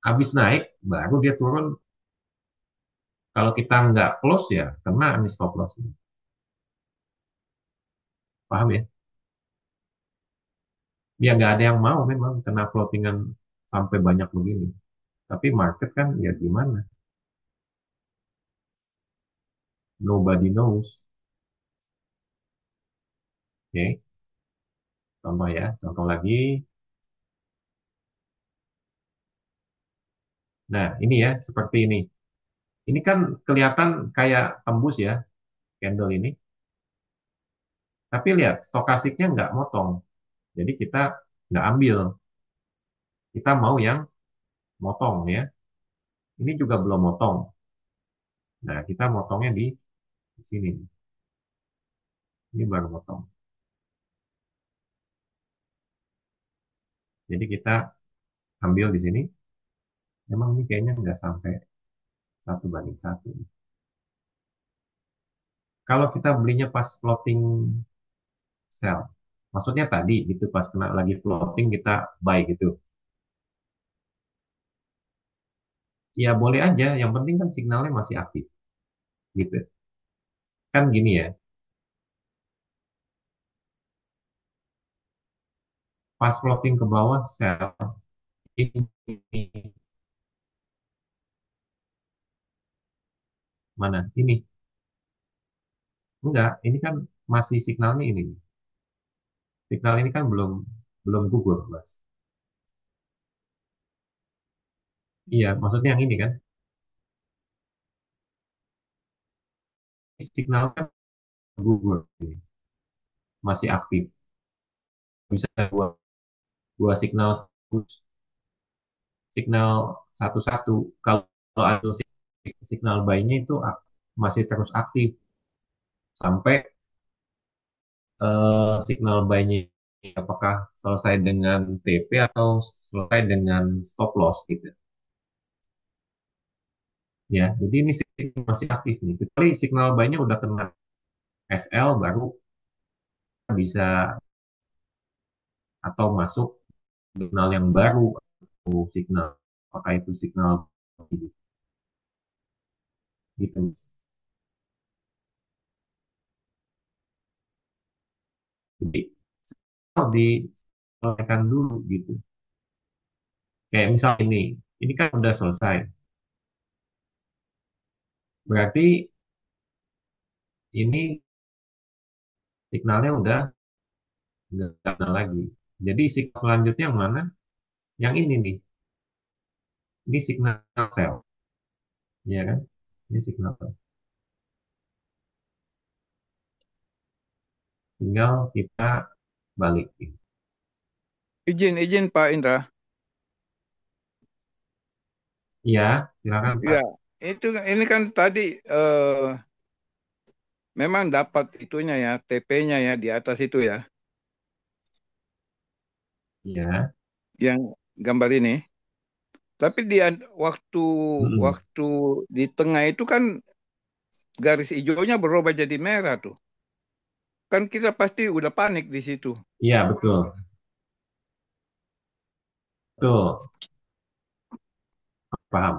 Habis naik, baru dia turun. Kalau kita nggak close ya, kena nih stop loss-nya. Paham ya? Ya nggak ada yang mau memang kena floatingan sampai banyak begini. Tapi market kan ya gimana? Nobody knows. Oke, contoh ya. Contoh lagi. Nah, ini ya, seperti ini. Ini kan kelihatan kayak tembus ya, candle ini. Tapi lihat, stokastiknya nggak motong. Jadi kita nggak ambil. Kita mau yang motong ya. Ini juga belum motong. Nah, kita motongnya di sini. Ini baru motong. Jadi kita ambil di sini. Memang ini kayaknya nggak sampai 1:1. Kalau kita belinya pas floating sell, maksudnya tadi itu pas kena lagi floating kita buy gitu. Ya boleh aja, yang penting kan signalnya masih aktif gitu. Kan gini ya, pas floating ke bawah sell ini mana? Ini enggak, ini kan masih signalnya ini. Signal ini kan belum belum gugur, Mas. Iya, maksudnya yang ini kan signal kan gugur, ini. Masih aktif. Bisa dua signal signal satu-satu. Kalau ada signal buy-nya itu masih terus aktif sampai signal buy-nya apakah selesai dengan TP atau selesai dengan stop loss gitu. Ya, jadi ini masih aktif nih. Kecuali signal buy-nya udah kena SL baru bisa atau masuk signal yang baru atau signal apakah itu signal gitu. Jadi diselesaikan dulu gitu. Kayak misal ini kan udah selesai. Berarti ini signalnya udah nggak ada lagi. Jadi signal selanjutnya yang mana? Yang ini nih. Ini signal sell, ya kan? Ini signal sell. Tinggal kita balikin. Izin Pak Indra. Iya, silakan Pak. Ya, ini kan tadi memang dapat itunya ya, TP-nya ya di atas itu ya, Iya. yang gambar ini. Tapi waktu Mm-mm. waktu di tengah itu kan garis hijaunya berubah jadi merah tuh. Kan kita pasti udah panik di situ. Iya, betul. Betul. Paham.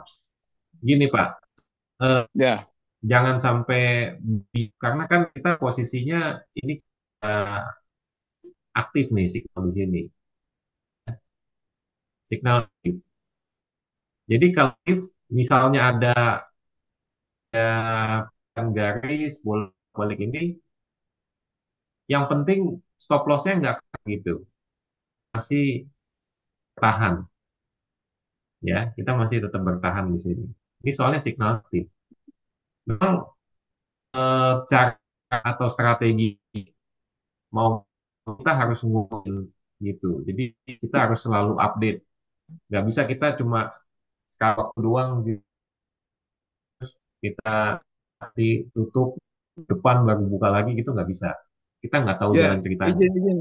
Gini Pak, eh, Ya, jangan sampai karena kan kita posisinya ini eh, aktif nih signal di sini. Signal. Jadi kalau misalnya ada garis bolak-balik ini, yang penting stop loss-nya nggak kena gitu, masih tahan, ya kita masih tetap bertahan di sini. Ini soalnya signal aktif. Memang cara atau strategi mau kita harus ngomongin gitu. Jadi kita harus selalu update. Nggak bisa kita cuma sekali waktu doang gitu. Kita ditutup depan baru buka lagi gitu nggak bisa. Kita nggak tahu Ya, jalan ceritanya. izin, izin,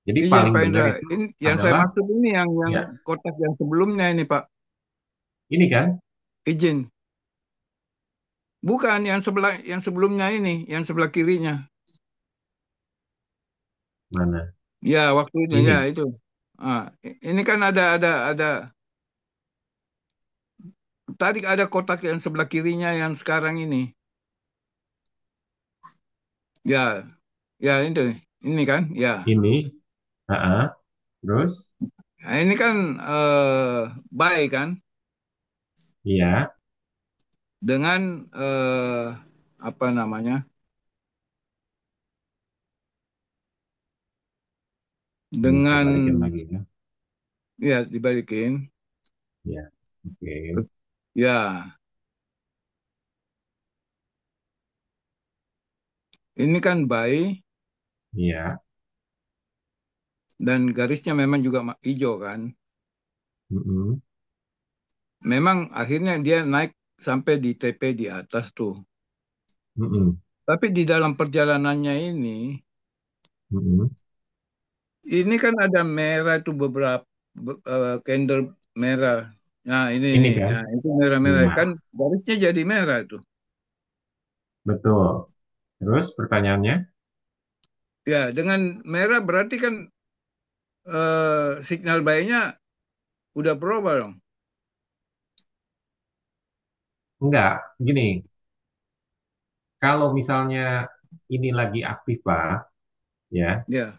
Jadi izin paling Pak benar Indra. itu Ini yang saya adalah maksud ini yang ya kotak yang sebelumnya ini Pak. ini kan Izin. Bukan yang sebelumnya ini, yang sebelah kirinya. mana Ya, waktunya ya ini. itu. Ah, ini kan ada tadi ada kotak yang sebelah kirinya yang sekarang ini. Ya, ya itu. Ini kan, ya. Ini, terus, Nah, ini kan baik kan iya, dengan apa namanya? ini saya Dengan balikin lagi ya. ya dibalikin. Ya, oke, Ya, ini kan baik iya, dan garisnya memang juga hijau kan. mm-mm, Memang akhirnya dia naik sampai di TP di atas tuh. mm-mm, Tapi di dalam perjalanannya mm-mm. ini kan ada merah itu beberapa candle merah. Nah, ini Ini nih. kan, Nah, itu merah-merah iya, kan garisnya jadi merah tuh. betul. Terus pertanyaannya, Ya, dengan merah berarti kan signal bayinya udah berubah dong. enggak, gini, kalau misalnya ini lagi aktif Pak, ya, Ya,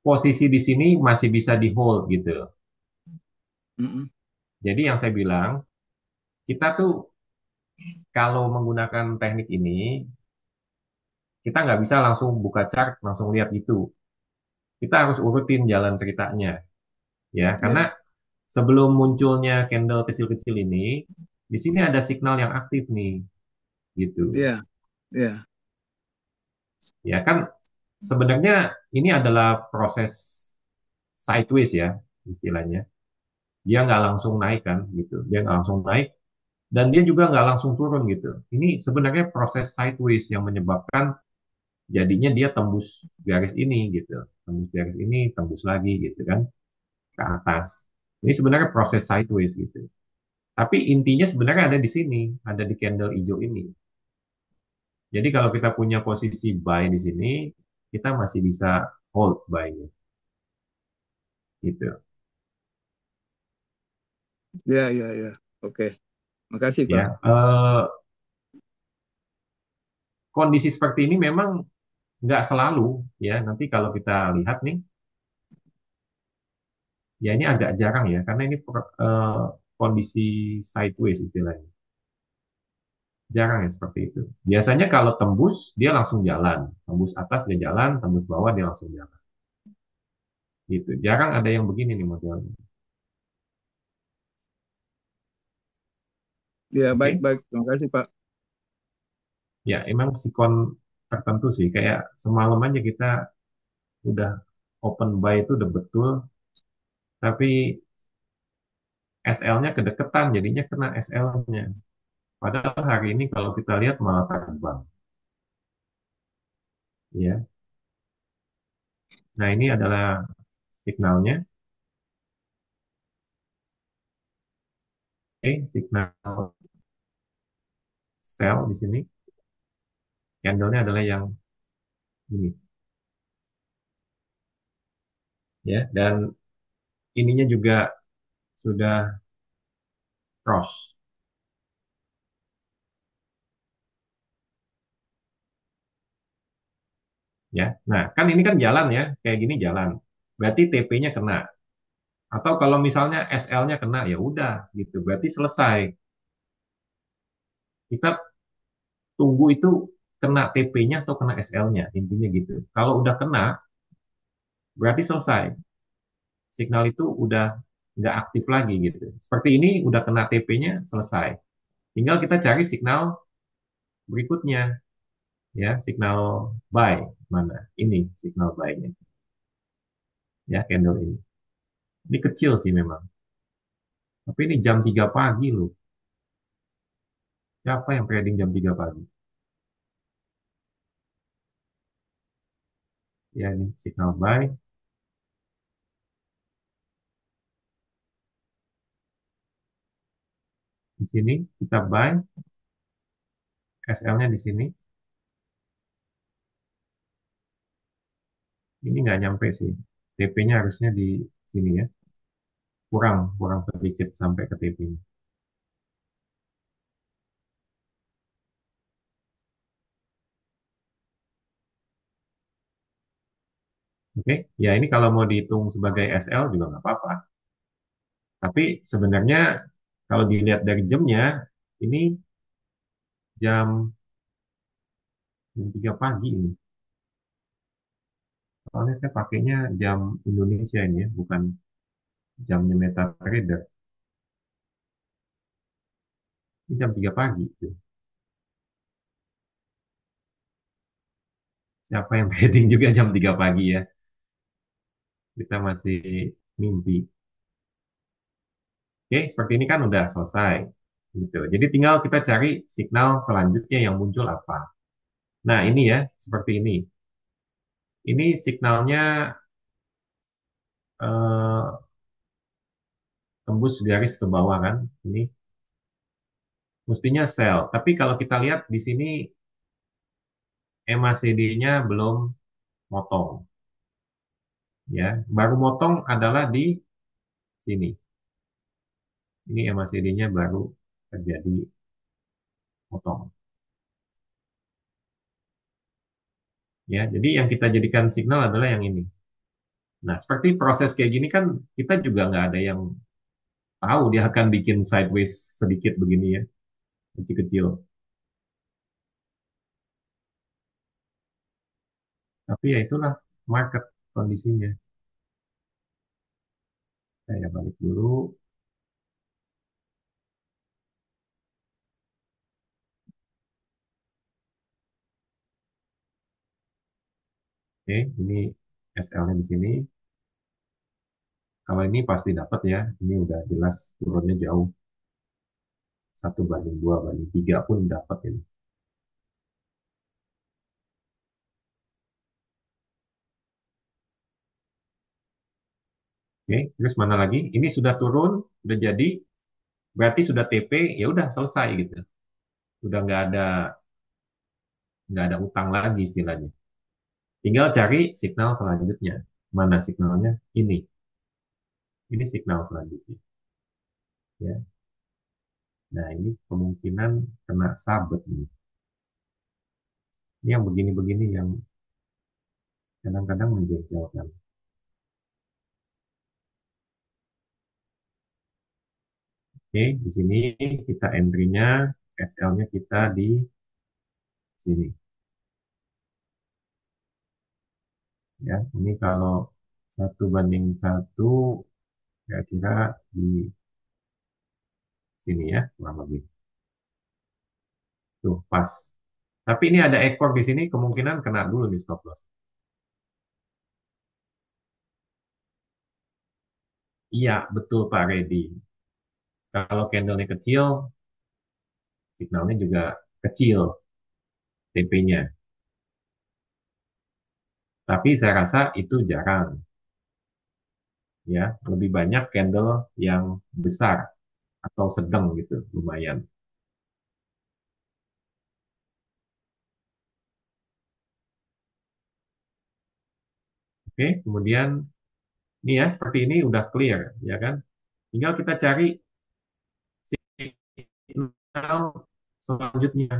posisi di sini masih bisa di hold gitu. mm-mm. Jadi yang saya bilang, kita tuh kalau menggunakan teknik ini, kita nggak bisa langsung buka chart, langsung lihat gitu. Kita harus urutin jalan ceritanya, ya, karena Ya, sebelum munculnya candle kecil-kecil ini, di sini ada signal yang aktif nih, gitu. ya, ya, Ya kan, sebenarnya ini adalah proses sideways ya, istilahnya. Dia nggak langsung naik kan, gitu. Dia nggak langsung naik, dan dia juga nggak langsung turun gitu. Ini sebenarnya proses sideways yang menyebabkan jadinya dia tembus garis ini gitu. Tembus garis ini, tembus lagi gitu kan, ke atas. Ini sebenarnya proses sideways gitu. Tapi intinya sebenarnya ada di sini, ada di candle hijau ini. Jadi kalau kita punya posisi buy di sini, kita masih bisa hold buy-nya gitu. ya, ya, ya. Oke, makasih Pak. Ya, kondisi seperti ini memang nggak selalu ya. Nanti kalau kita lihat nih, ya ini agak jarang ya, karena ini kondisi sideways istilahnya. Jarang ya seperti itu. Biasanya kalau tembus, dia langsung jalan. Tembus atas dia jalan, tembus bawah dia langsung jalan. Gitu. Jarang ada yang begini nih modelnya. Ya, Oke. baik-baik. Terima kasih Pak. Ya, emang sikon tertentu sih. Kayak semalam aja kita udah open buy itu udah betul, tapi SL-nya kedeketan, jadinya kena SL-nya. Padahal hari ini kalau kita lihat malah terbang. Ya. Nah, ini adalah signalnya. Signal sell di sini. Candle-nya adalah yang ini. Ya, dan ininya juga sudah cross. Ya. Nah, kan ini kan jalan ya, kayak gini jalan. Berarti TP-nya kena. Atau kalau misalnya SL-nya kena, ya udah gitu. Berarti selesai. Kita tunggu itu kena TP-nya atau kena SL-nya, intinya gitu. Kalau udah kena, berarti selesai. Signal itu udah nggak aktif lagi gitu. Seperti ini udah kena TP-nya, selesai. Tinggal kita cari signal berikutnya, ya, signal buy mana? Ini signal buy-nya, ya, candle ini. Ini kecil sih memang. Tapi ini jam 3 pagi loh. Siapa yang trading jam 3 pagi? Ya, ini signal buy. Di sini kita buy, SL-nya di sini. Ini nggak nyampe sih. TP-nya harusnya di sini ya. Kurang, kurang sedikit sampai ke TP-nya. Oke, ya ini kalau mau dihitung sebagai SL juga nggak apa-apa. Tapi sebenarnya kalau dilihat dari jamnya, ini jam, jam 3 pagi ini. Soalnya saya pakainya jam Indonesia ini ya, bukan jamnya MetaTrader. Ini jam 3 pagi. Tuh. Siapa yang trading juga jam 3 pagi ya? Kita masih mimpi. Oke, seperti ini kan udah selesai. Gitu. Jadi tinggal kita cari signal selanjutnya yang muncul apa. Nah, ini ya, seperti ini. Ini signalnya eh, tembus garis ke bawah kan. Ini mestinya sell. Tapi kalau kita lihat di sini MACD-nya belum motong. Ya, baru motong adalah di sini. Ini MACD-nya baru terjadi motong. Ya, jadi yang kita jadikan signal adalah yang ini. Nah, seperti proses kayak gini kan kita juga nggak ada yang tahu dia akan bikin sideways sedikit begini ya, kecil-kecil. Tapi ya itulah market kondisinya. Saya balik dulu. Oke, ini SL-nya di sini. Kalau ini pasti dapat ya. Ini udah jelas turunnya jauh. 1 banding 2 banding 3 pun dapat ini. Oke, terus mana lagi? Ini sudah turun, udah jadi, berarti sudah TP, ya udah selesai gitu. Udah nggak ada utang lagi istilahnya. Tinggal cari signal selanjutnya. Mana signalnya? Ini signal selanjutnya. Ya. Nah, ini kemungkinan kena sabet nih. Ini yang begini-begini yang kadang-kadang menjengkelkan. Oke, di sini kita entry-nya, SL-nya kita di sini. Ya, ini kalau 1 banding 1, kira-kira di sini ya, kurang lebih. Tuh, pas. Tapi ini ada ekor di sini, kemungkinan kena dulu nih stop loss. Iya, betul Pak Reddy. Kalau candlenya kecil, signalnya juga kecil, TP-nya. Tapi saya rasa itu jarang. Ya, lebih banyak candle yang besar atau sedang gitu, lumayan. Oke, kemudian ini ya, seperti ini udah clear, ya kan? Tinggal kita cari signal selanjutnya.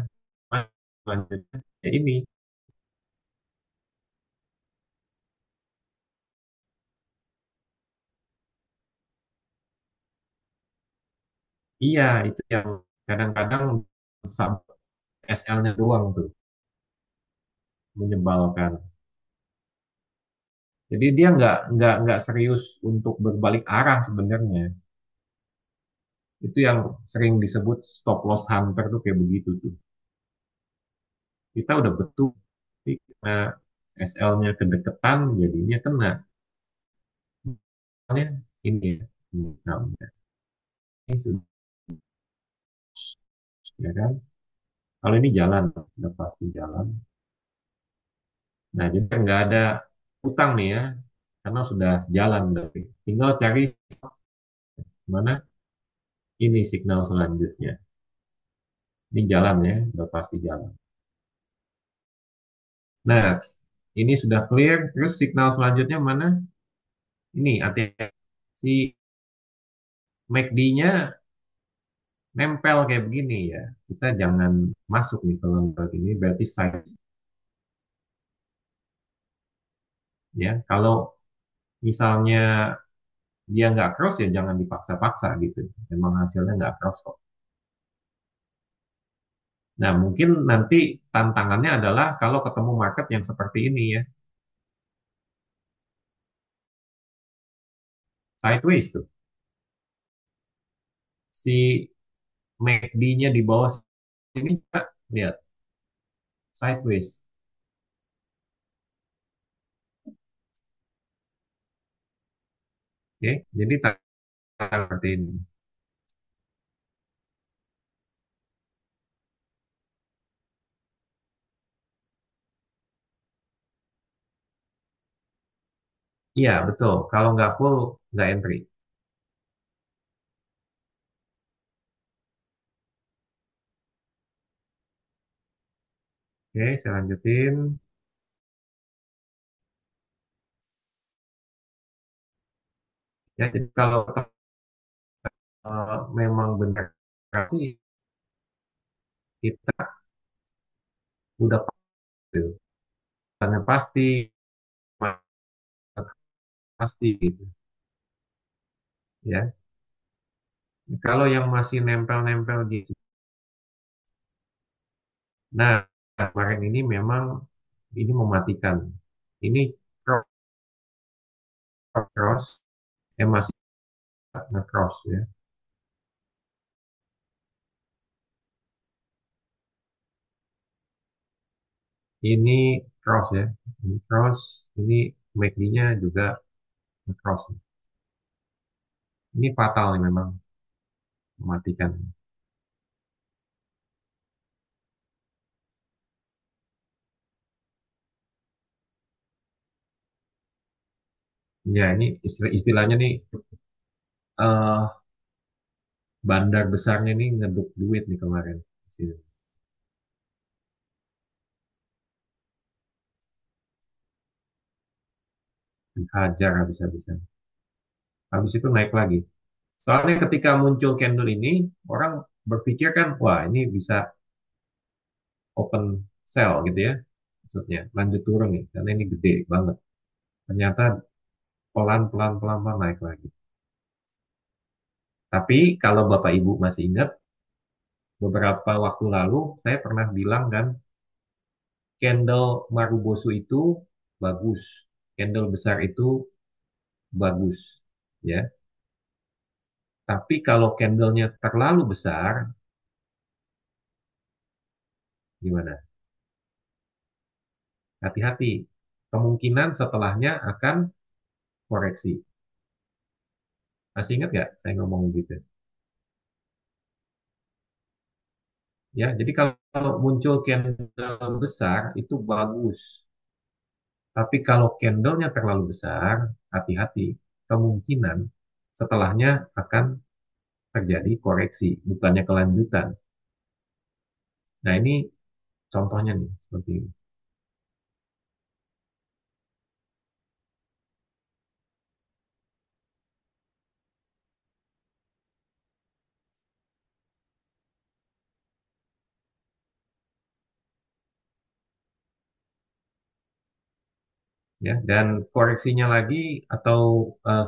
Selanjutnya, ya ini. Iya, itu yang kadang-kadang SL-nya doang tuh, menyebalkan. Jadi dia nggak serius untuk berbalik arah sebenarnya. Itu yang sering disebut stop loss hunter tuh kayak begitu tuh. Kita udah betul, tapi karena SL-nya kedekatan, jadinya kena. Misalnya ini ya, misalnya ini sudah, ya kan? Kalau ini jalan, udah pasti jalan. Nah, jadi nggak ada utang nih ya, karena sudah jalan berarti. Tinggal cari mana ini signal selanjutnya. Ini jalan ya, udah pasti jalan. Nah, ini sudah clear. Terus signal selanjutnya mana? Ini hati-hati. Si MACD-nya nempel kayak begini ya. Kita jangan masuk nih kalau begini, berarti size ya. Kalau misalnya dia nggak cross ya jangan dipaksa-paksa gitu. Memang hasilnya nggak cross kok. Nah, mungkin nanti tantangannya adalah kalau ketemu market yang seperti ini ya, sideways tuh. Si MACD-nya di bawah sini juga, lihat, sideways. Oke, jadi seperti ini. Iya, betul. Kalau nggak full, nggak entry. Oke, saya lanjutin. Ya, jadi kalau memang benar sih kita udah pasti, karena pasti, pasti gitu. Ya, kalau yang masih nempel-nempel di sini, nah kemarin ini memang ini mematikan. Ini cross, masih nge-cross ya. Ini cross ya, ini cross, ini MACD-nya juga nge-cross. Ini fatal nih memang mematikan. Ya ini istilahnya nih eh bandar besarnya nih ngeduk duit nih kemarin. Sini. Dihajar habis-habisan. Habis itu naik lagi. Soalnya ketika muncul candle ini, orang berpikir kan, wah ini bisa open sell gitu ya. Maksudnya lanjut turun nih, karena ini gede banget. Ternyata pelan-pelan pelan-pelan naik lagi. Tapi kalau Bapak Ibu masih ingat, beberapa waktu lalu saya pernah bilang kan, candle Marubosu itu bagus. Candle besar itu bagus. Ya, tapi kalau candlenya terlalu besar, gimana? Hati-hati. Kemungkinan setelahnya akan koreksi. Masih ingat nggak saya ngomong gitu? Ya, jadi kalau muncul candle besar itu bagus. Tapi kalau candlenya terlalu besar, hati-hati. Kemungkinan setelahnya akan terjadi koreksi, bukannya kelanjutan. Nah, ini contohnya nih, seperti ini. Ya, dan koreksinya lagi atau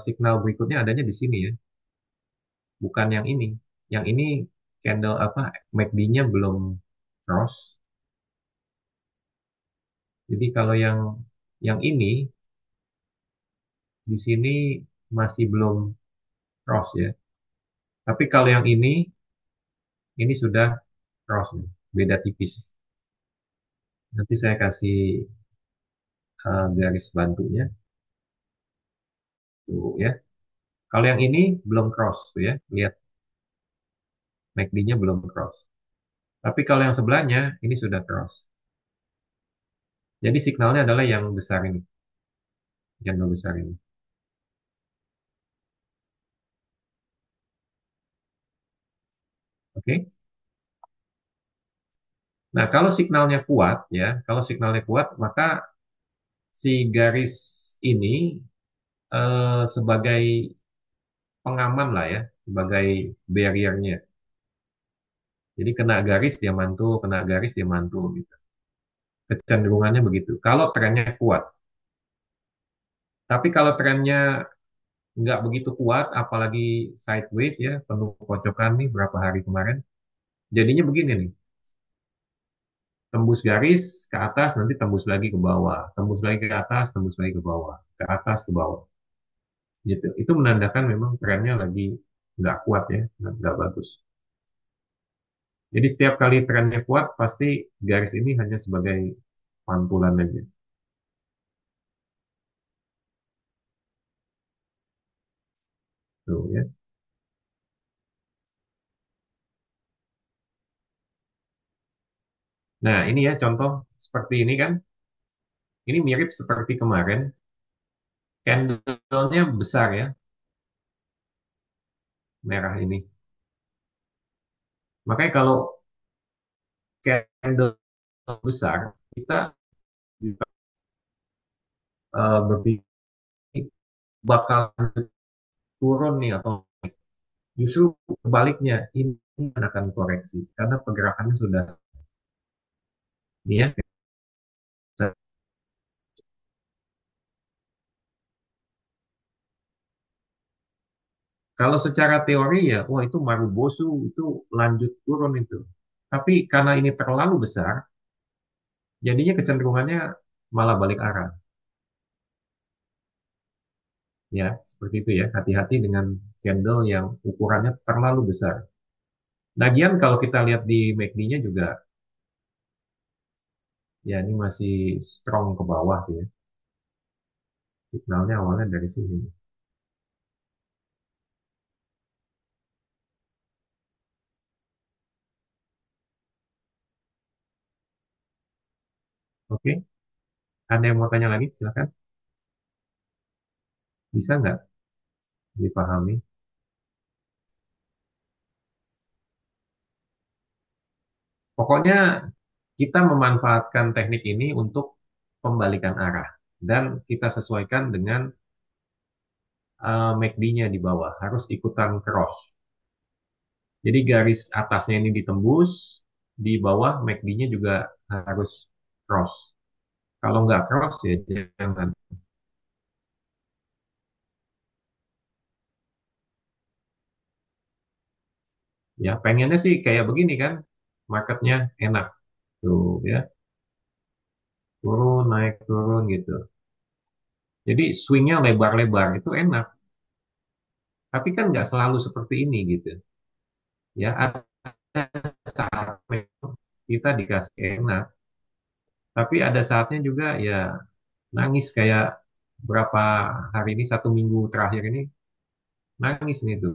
signal berikutnya adanya di sini ya, bukan yang ini. Yang ini candle apa MACD-nya belum cross. Jadi kalau yang ini di sini masih belum cross ya. Tapi kalau yang ini sudah cross nih, beda tipis. Nanti saya kasih garis bantunya tuh ya. Kalau yang ini belum cross tuh ya, lihat MACD-nya belum cross. Tapi kalau yang sebelahnya ini sudah cross. Jadi signalnya adalah yang besar ini. candle besar ini. Oke. Nah, kalau signalnya kuat ya, kalau signalnya kuat, maka si garis ini sebagai pengaman lah ya, sebagai barriernya. Jadi kena garis dia mantul, kena garis dia mantul gitu. Kecenderungannya begitu. Kalau trennya kuat. Tapi kalau trennya nggak begitu kuat, apalagi sideways ya, penuh kocokan nih berapa hari kemarin. Jadinya begini nih, tembus garis ke atas, nanti tembus lagi ke bawah, tembus lagi ke atas, tembus lagi ke bawah, ke atas ke bawah. Gitu. Itu menandakan memang trennya lagi nggak kuat ya, nggak bagus. Jadi setiap kali trennya kuat, pasti garis ini hanya sebagai pantulan aja. Tuh ya. Nah, ini ya contoh seperti ini kan. Ini mirip seperti kemarin. Candlenya besar ya, merah ini. Makanya kalau candle besar, kita juga berpikir bakal turun nih atau justru sebaliknya ini akan koreksi karena pergerakannya sudah ini ya. Kalau secara teori ya, wah itu Marubozu itu lanjut turun itu. Tapi karena ini terlalu besar, jadinya kecenderungannya malah balik arah. Ya, seperti itu ya. Hati-hati dengan candle yang ukurannya terlalu besar. Lagian kalau kita lihat di MACD-nya juga, ya ini masih strong ke bawah sih ya. Signalnya awalnya dari sini. Oke, ada yang mau tanya lagi? Silakan. Bisa nggak dipahami? Pokoknya kita memanfaatkan teknik ini untuk pembalikan arah. Dan kita sesuaikan dengan MACD-nya di bawah. Harus ikutan cross. Jadi garis atasnya ini ditembus, di bawah MACD-nya juga harus cross. Kalau nggak cross ya jangan. Ya pengennya sih kayak begini kan, marketnya enak tuh ya, turun naik turun gitu. Jadi swingnya lebar-lebar itu enak. Tapi kan nggak selalu seperti ini gitu. Ya ada saat kita dikasih enak, tapi ada saatnya juga ya nangis kayak berapa hari ini 1 minggu terakhir ini nangis nih tuh,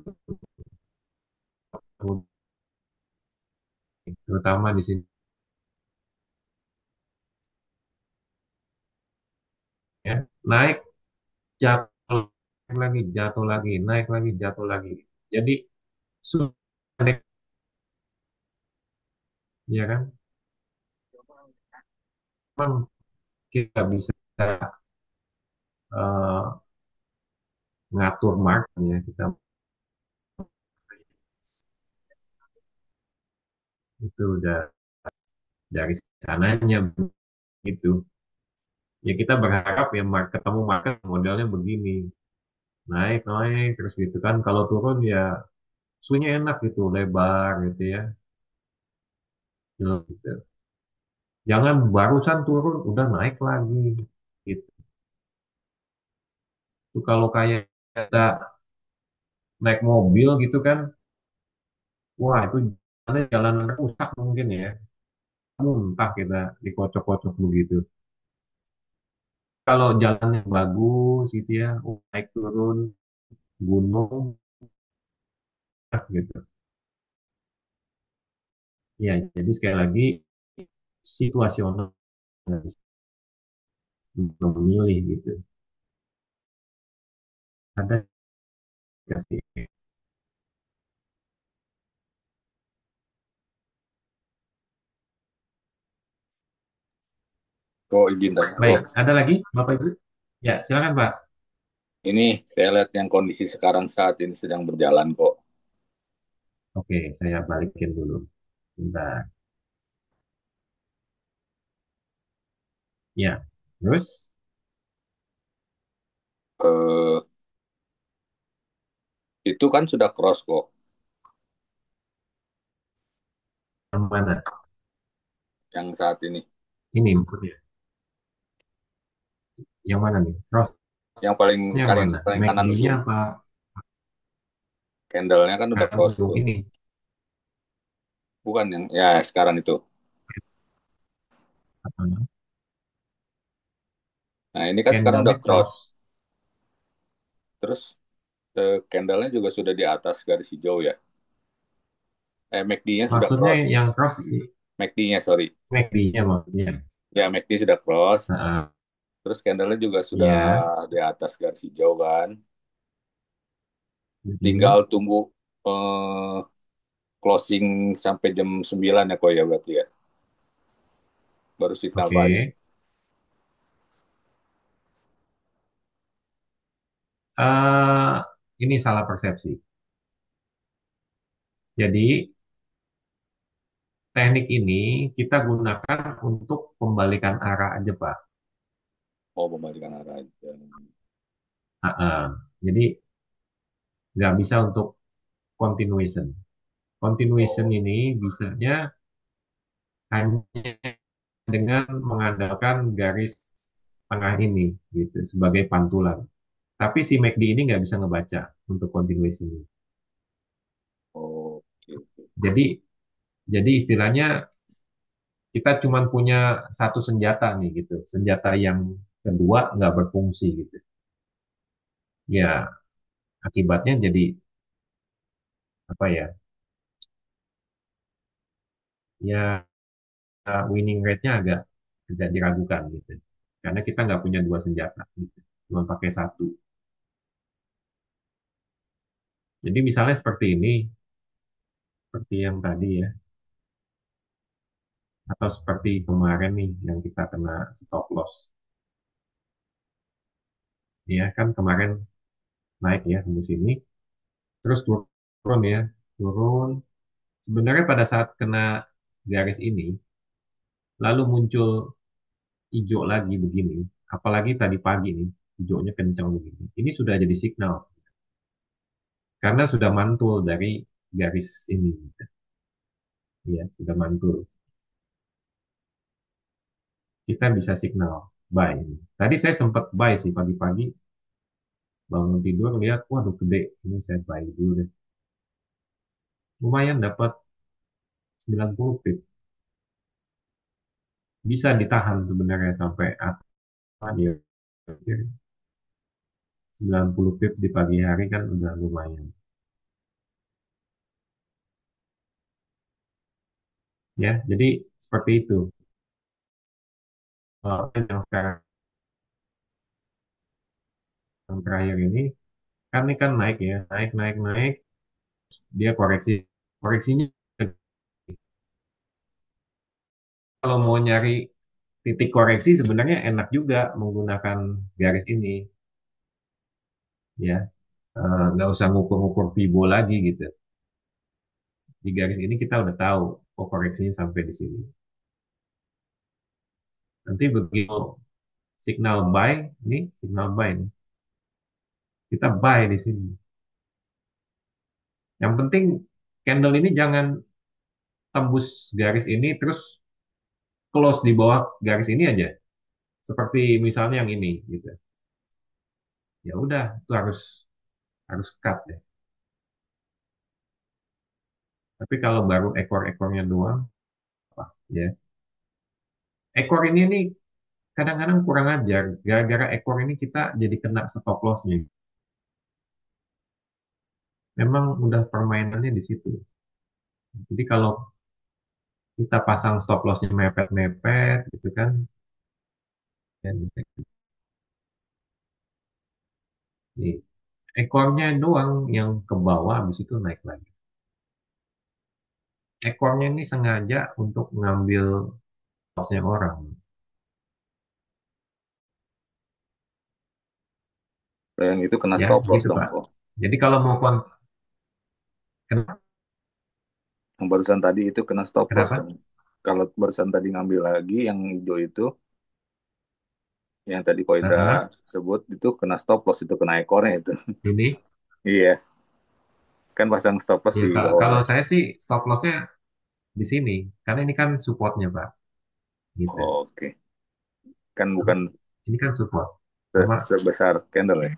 terutama di sini ya naik jatuh lagi jatuh lagi naik lagi jatuh lagi. Jadi sudah ya kan, memang kita bisa eh, ngatur marketnya kita itu udah dari sananya gitu. Ya kita berharap ya ketemu market modelnya begini, naik naik terus gitu kan, kalau turun ya swingnya enak gitu lebar gitu ya. Gitu. Jangan barusan turun udah naik lagi gitu. Itu kalau kayak kita naik mobil gitu kan, wah itu jalanan rusak mungkin ya, muntah kita dikocok-kocok begitu. Kalau jalannya bagus gitu ya, naik turun gunung gitu. Ya, jadi sekali lagi situasional, nggak bisa memilih gitu. Ada kasih. Kok izin tanya Baik, kok. ada lagi Bapak Ibu? Ya, silakan Pak. Ini saya lihat yang kondisi sekarang saat ini sedang berjalan kok. Oke, saya balikin dulu. Bentar. Ya, terus Eh, itu kan sudah cross kok, yang mana? yang saat ini. Ini maksudnya. Yang mana nih? Crossnya Yang paling yang paling mana? paling kanan MACD-nya ujung. apa? Candlenya kan udah Kan cross ujung tuh. ini. Bukan yang ya sekarang itu. Apa? Nah, ini kan sekarang udah Candlenya cross. cross. Terus candlenya juga sudah di atas garis hijau ya. MACD-nya sudah Maksudnya cross. yang cross MACD-nya sorry. MACD-nya maksudnya. Ya MACD sudah cross. Nah, Terus candlenya juga sudah ya. di atas garis hijau kan. Mhm. Tinggal tunggu eh, closing sampai jam 9 ya kok ya berarti ya. Baru signal Oke. buy. Eh, ini salah persepsi. Jadi, teknik ini kita gunakan untuk pembalikan arah aja, Pak. Oh, membalikan arah aja. Ah, ah. Jadi, nggak bisa untuk continuation. Continuation Oh, ini bisanya hanya dengan mengandalkan garis tengah ini, gitu, sebagai pantulan. Tapi si MACD ini nggak bisa ngebaca untuk continuation ini. oh, oke, oke. Jadi, jadi istilahnya kita cuma punya satu senjata nih, gitu. Senjata yang kedua nggak berfungsi, gitu. Ya, akibatnya jadi apa ya? Ya, winning rate-nya agak agak diragukan gitu. Karena kita nggak punya dua senjata, gitu. Cuma pakai satu. Jadi misalnya seperti ini, seperti yang tadi ya, atau seperti kemarin nih yang kita kena stop loss. Ya kan kemarin naik ya di sini, terus turun ya, turun. Sebenarnya pada saat kena garis ini, lalu muncul hijau lagi begini, apalagi tadi pagi nih, hijaunya kencang begini. Ini sudah jadi signal, karena sudah mantul dari garis ini. Ya, sudah mantul. Kita bisa signal buy. Tadi saya sempat buy sih pagi-pagi, bangun tidur lihat, waduh gede, ini saya buy dulu deh. Lumayan dapat 90 pip. Bisa ditahan sebenarnya sampai apa ya, 90 pip di pagi hari kan udah lumayan. Ya, jadi seperti itu. Yang sekarang yang terakhir ini kan naik ya, naik naik naik, dia koreksi. Koreksinya kalau mau nyari titik koreksi sebenarnya enak juga menggunakan garis ini, ya. Nggak usah ngukur-ngukur Fibo lagi gitu. Di garis ini kita udah tahu, oh koreksinya sampai di sini. Nanti begitu signal buy, ini signal buy nih. Kita buy di sini. Yang penting candle ini jangan tembus garis ini terus close di bawah garis ini aja. Seperti misalnya yang ini gitu. Ya udah, itu harus harus cut deh. Tapi kalau baru ekor-ekornya doang, apa ya? Ekor ini nih kadang-kadang kurang ajar. Gara-gara ekor ini kita jadi kena stop loss-nya. Memang udah permainannya di situ. Jadi kalau kita pasang stop loss-nya mepet-mepet gitu kan, ya, nih Ekornya doang yang ke bawah, habis itu naik lagi. Ekornya ini sengaja untuk ngambil lossnya orang. Yang itu kena Ya, stop loss gitu dong. Pak. Oh, Jadi kalau mau kenapa? yang barusan tadi itu kena stop loss Kenapa? dong. Kalau barusan tadi ngambil lagi yang hijau itu, yang tadi kau Indra Aha, sebut itu kena stop loss, itu kena ekornya itu. ini. Iya, kan pasang stop loss Ya, di bawah. kalau saya sih stop lossnya di sini, karena ini kan supportnya Pak. Gitu. Oke, kan bukan Ini kan support. Cuma sebesar candle ya.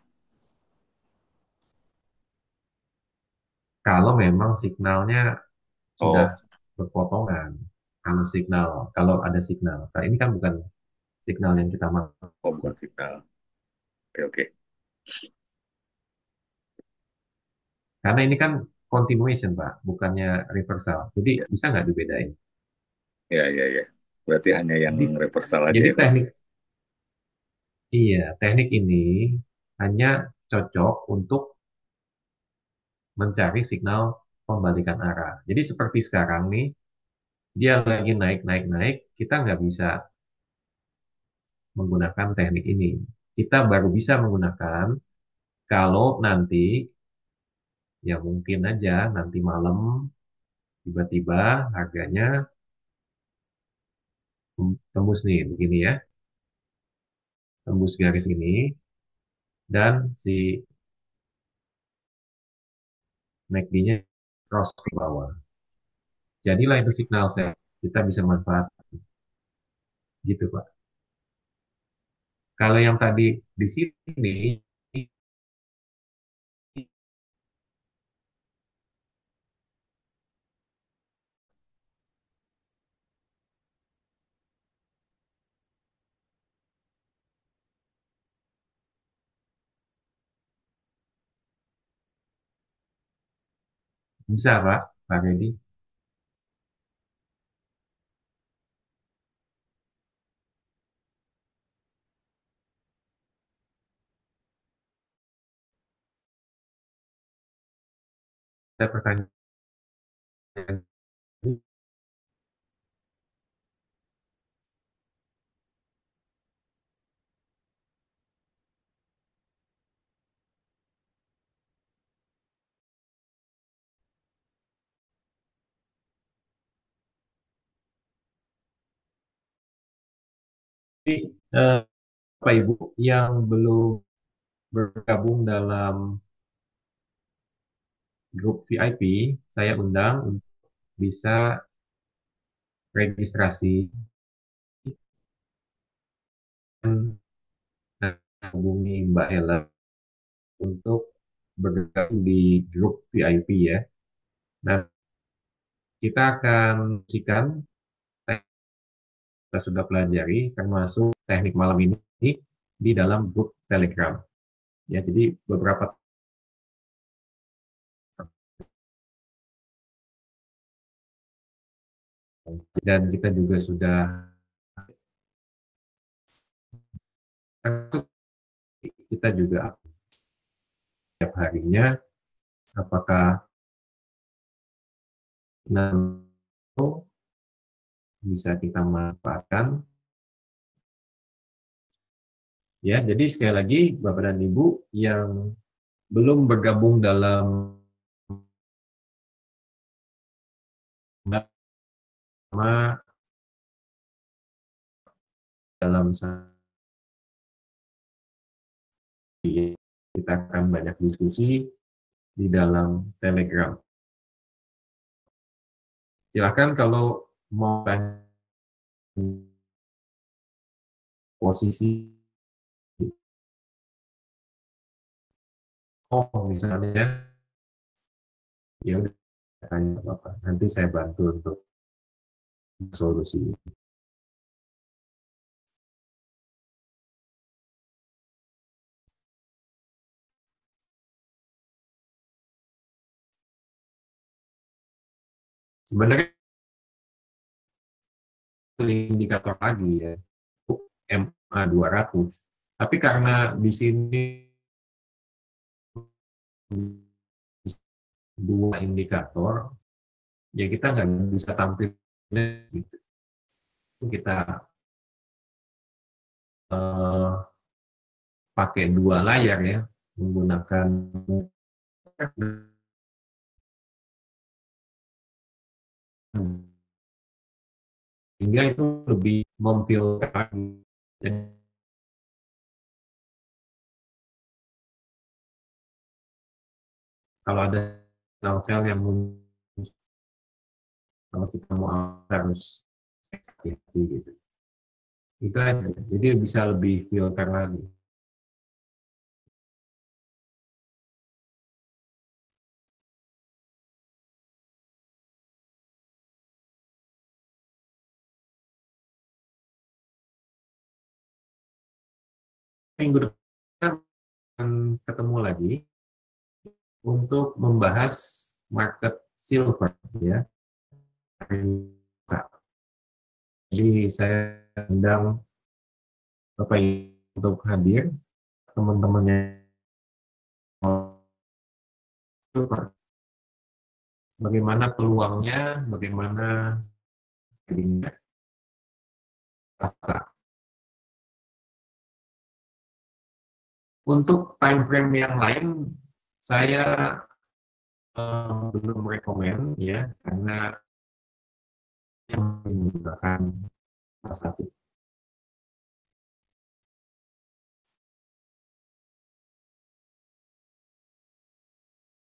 kalau memang signalnya sudah Oh, berpotongan, kalau ada signal. Nah, ini kan bukan signal yang kita oh bukan maksud. signal. Oke, oke. Karena ini kan continuation, Pak, bukannya reversal. Jadi Ya, bisa nggak dibedain? ya, ya, ya. Berarti hanya yang Jadi, reversal aja jadi ya, Pak. teknik ini hanya cocok untuk mencari signal pembalikan arah. Jadi seperti sekarang nih, dia lagi naik, naik, naik, kita nggak bisa menggunakan teknik ini. Kita baru bisa menggunakan kalau nanti, ya mungkin aja nanti malam tiba-tiba harganya tembus nih, begini ya, tembus garis ini, dan si MACD-nya cross ke bawah. Jadilah itu signal saya, kita bisa manfaat gitu Pak. Kalau yang tadi di sini bisa Pak, Pak Reddy, ada pertanyaan Bapak Ibu yang belum bergabung dalam grup VIP, saya undang untuk bisa registrasi dan hubungi Mbak Ella untuk bergabung di grup VIP ya. Nah, kita akan musikan kita sudah pelajari termasuk teknik malam ini di dalam grup Telegram. Ya, jadi beberapa dan kita juga sudah kita juga setiap harinya apakah itu bisa kita manfaatkan ya. Jadi sekali lagi Bapak dan Ibu yang belum bergabung dalam nama dalam kita akan banyak diskusi di dalam Telegram. Silakan kalau mau tanya posisi misalnya, ya udah tanya apa nanti saya bantu untuk solusi. Sebenarnya itu indikator lagi ya, MA 200. Tapi karena di sini dua indikator, ya kita nggak bisa tampil gitu. Kita eh, pakai dua layar ya, menggunakan hingga itu lebih memfilter. Jadi, kalau ada sel-sel yang muncul, kalau kita mau harus hati-hati gitu. Itu aja. Jadi bisa lebih filter lagi. Minggu depan akan ketemu lagi untuk membahas market silver ya. Jadi saya undang Bapak Ibu untuk hadir, teman-temannya silver. Bagaimana peluangnya, bagaimana jadinya pasar. Untuk time frame yang lain, saya belum rekomen ya, karena yang menggunakan salah satu.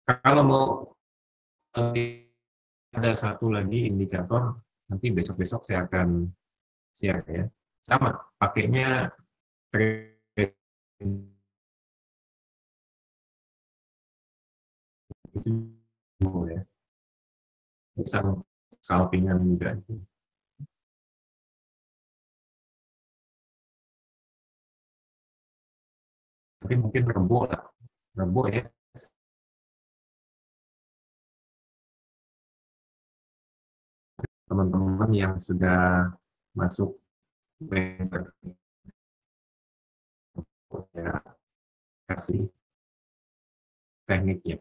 Kalau mau ada satu lagi indikator, nanti besok-besok saya akan share ya. Sama, pakainya trade itu ya, bisa scalpingan juga itu. Tapi mungkin Rebo lah, Rebo ya, teman-teman yang sudah masuk member, saya kasih tekniknya.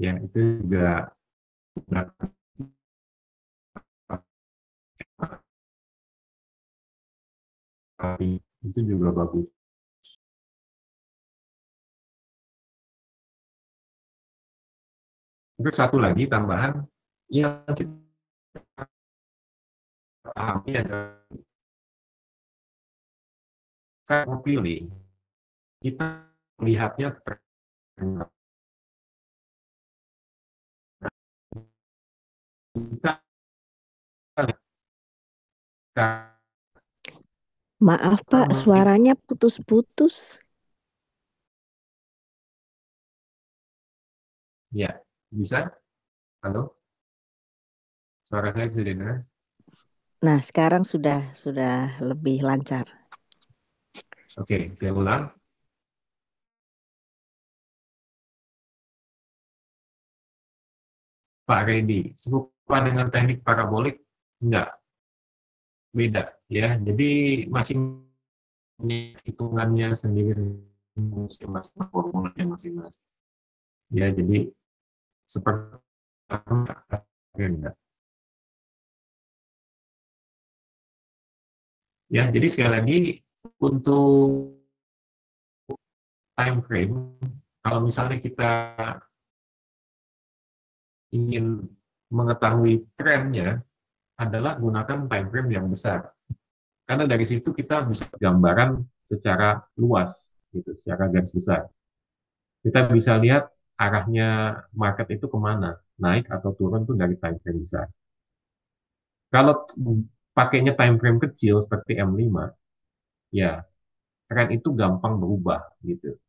Ya, itu juga itu juga bagus. Terus satu lagi tambahan yang kita pahami adalah kalau pilih kita melihatnya kita Maaf Pak, suaranya putus-putus. ya bisa. Halo, suara saya bisa dengar. Nah, sekarang sudah lebih lancar. Oke, saya ulang. Pak Redi, serupa dengan teknik parabolik? Enggak, beda ya. Jadi masing hitungannya sendiri, masing-masing formulanya masing-masing. Ya, jadi seperti enggak. Ya, jadi sekali lagi untuk time frame, kalau misalnya kita ingin mengetahui trennya, adalah gunakan time frame yang besar. Karena dari situ kita bisa gambaran secara luas, gitu, secara garis besar. Kita bisa lihat arahnya market itu kemana, naik atau turun tuh dari time frame besar. Kalau pakainya time frame kecil seperti M5, ya tren itu gampang berubah gitu.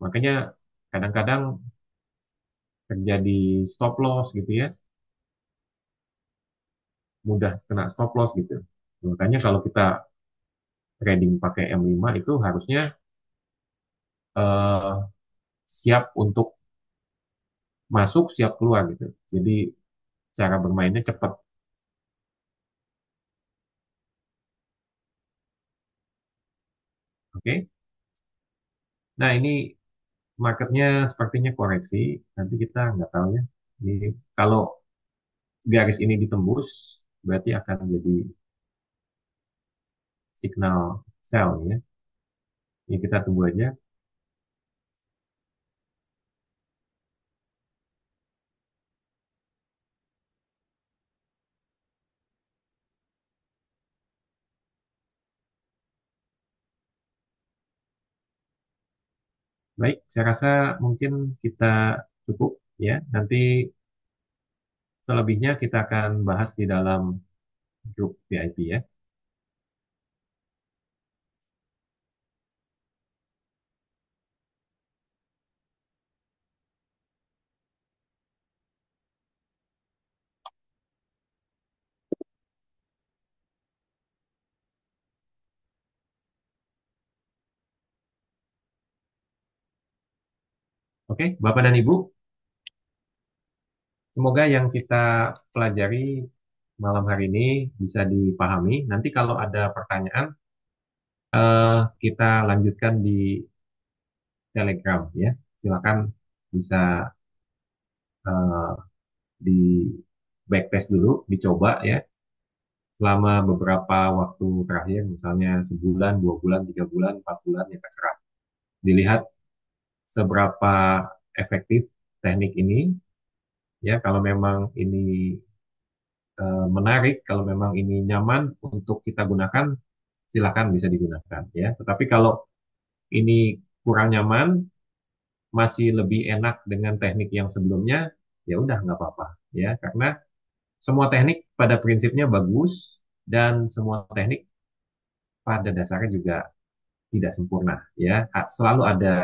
Makanya kadang-kadang terjadi stop loss gitu ya, mudah kena stop loss gitu. Makanya kalau kita trading pakai M5 itu harusnya eh, siap untuk masuk, siap keluar gitu. Jadi cara bermainnya cepat. Oke. Nah, ini marketnya sepertinya koreksi. Nanti kita nggak tahu ya. Ini kalau garis ini ditembus, berarti akan jadi signal sell ya. Ini kita tunggu aja. Baik, saya rasa mungkin kita cukup ya. Nanti selebihnya kita akan bahas di dalam grup VIP ya. Oke, Bapak dan Ibu, semoga yang kita pelajari malam hari ini bisa dipahami. Nanti kalau ada pertanyaan, kita lanjutkan di Telegram ya. Silakan bisa eh, di backtest dulu, dicoba ya. Selama beberapa waktu terakhir, misalnya sebulan, 2 bulan, 3 bulan, 4 bulan, ya terserah. Dilihat seberapa efektif teknik ini, ya kalau memang ini menarik, kalau memang ini nyaman untuk kita gunakan, silakan bisa digunakan ya. Tetapi kalau ini kurang nyaman, masih lebih enak dengan teknik yang sebelumnya, ya udah nggak apa-apa ya. Karena semua teknik pada prinsipnya bagus dan semua teknik pada dasarnya juga tidak sempurna ya. Selalu ada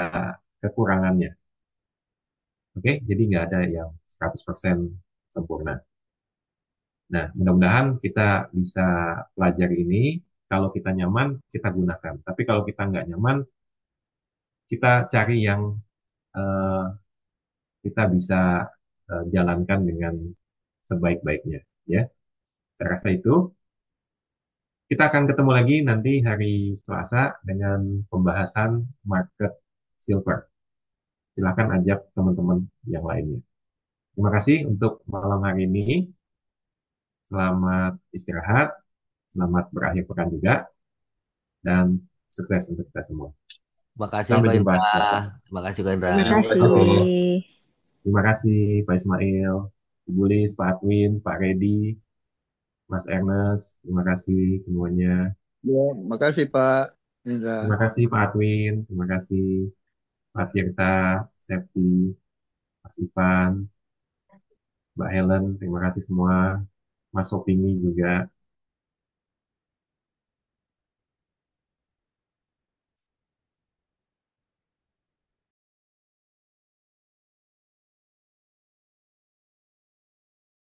kekurangannya. Oke, jadi nggak ada yang 100% sempurna. Nah, mudah-mudahan kita bisa pelajari ini. Kalau kita nyaman, kita gunakan. Tapi kalau kita nggak nyaman, kita cari yang eh, kita bisa jalankan dengan sebaik-baiknya. Ya, saya rasa itu. Kita akan ketemu lagi nanti hari Selasa dengan pembahasan market silver. Silakan ajak teman-teman yang lainnya. Terima kasih untuk malam hari ini. Selamat istirahat, selamat berakhir pekan juga, dan sukses untuk kita semua. Makasih Sampai Pak jumpa Indra. Selasa. Makasih Pak Indra. Terima Terima kasih. Oke, kasih. terima kasih Pak Ismail, Ibu Lis, Pak Adwin, Pak Redi, Mas Ernest. Terima kasih semuanya. Ya, makasih Pak Indra. Terima kasih Pak Adwin, terima kasih Pak Tirta, Septi, Mas Ivan, Mbak Helen. Terima kasih semua. Mas Sopini juga.